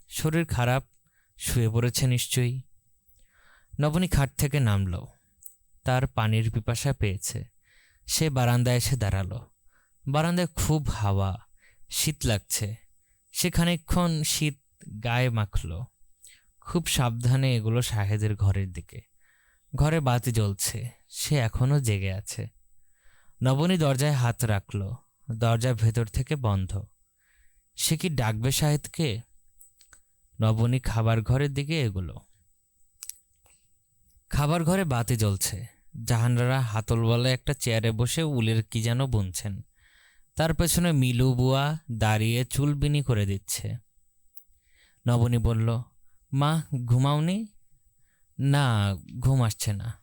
শরীর খারাপ, শুয়ে পড়েছে নিশ্চয়ই। নবনী খাট থেকে নামল। তার পানির পিপাসা পেয়েছে। সে বারান্দায় এসে দাঁড়ালো। বারান্দায় খুব হাওয়া, শীত লাগছে। সে খানিকক্ষণ শীত গায়ে মাখল। খুব সাবধানে এগুলো শাহেদের ঘরের দিকে। ঘরে বাতি জ্বলছে, সে এখনো জেগে আছে। নবনী দরজায় হাত রাখল। দরজা ভেতর থেকে বন্ধ। সে কি ডাকবে শাহেদকে? নবনী খাবার ঘরের দিকে এগুলো। খাবার ঘরে বাতি জ্বলছে। জাহানরা হাতল বলে একটা চেয়ারে বসে উলের কি যেন বুনছেন। তার পেছনে মিলু বুয়া দাঁড়িয়ে চুল বিনি করে দিচ্ছে। নবনী বলল, মা ঘুমাওনি? না, ঘুম আসছে না।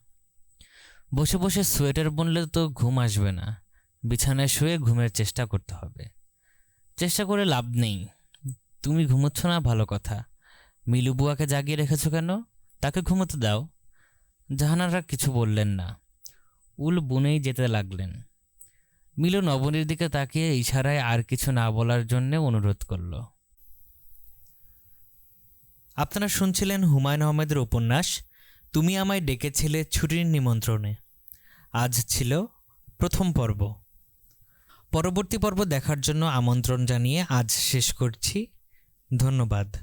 বসে বসে সোয়েটার বুনলে তো ঘুম আসবে না। বিছানায় শুয়ে ঘুমের চেষ্টা করতে হবে। চেষ্টা করে লাভ নেই। তুমি ঘুমোচ্ছ না ভালো কথা, মিলু বুয়াকে জাগিয়ে রেখেছ কেন? তাকে ঘুমোতে দাও। জাহানারা কিছু বললেন না, উল বুনেই যেতে লাগলেন। মিলু নবনীর দিকে তাকিয়ে ইশারায় আর কিছু না বলার জন্য অনুরোধ করল। আপনারা শুনছিলেন হুমায়ুন আহমেদের উপন্যাস তুমি আমায় ডেকেছিলে ছুটির নিমন্ত্রণে। আজ ছিল প্রথম পর্ব। পরবর্তী পর্ব দেখার জন্য আমন্ত্রণ জানিয়ে আজ শেষ করছি। ধন্যবাদ।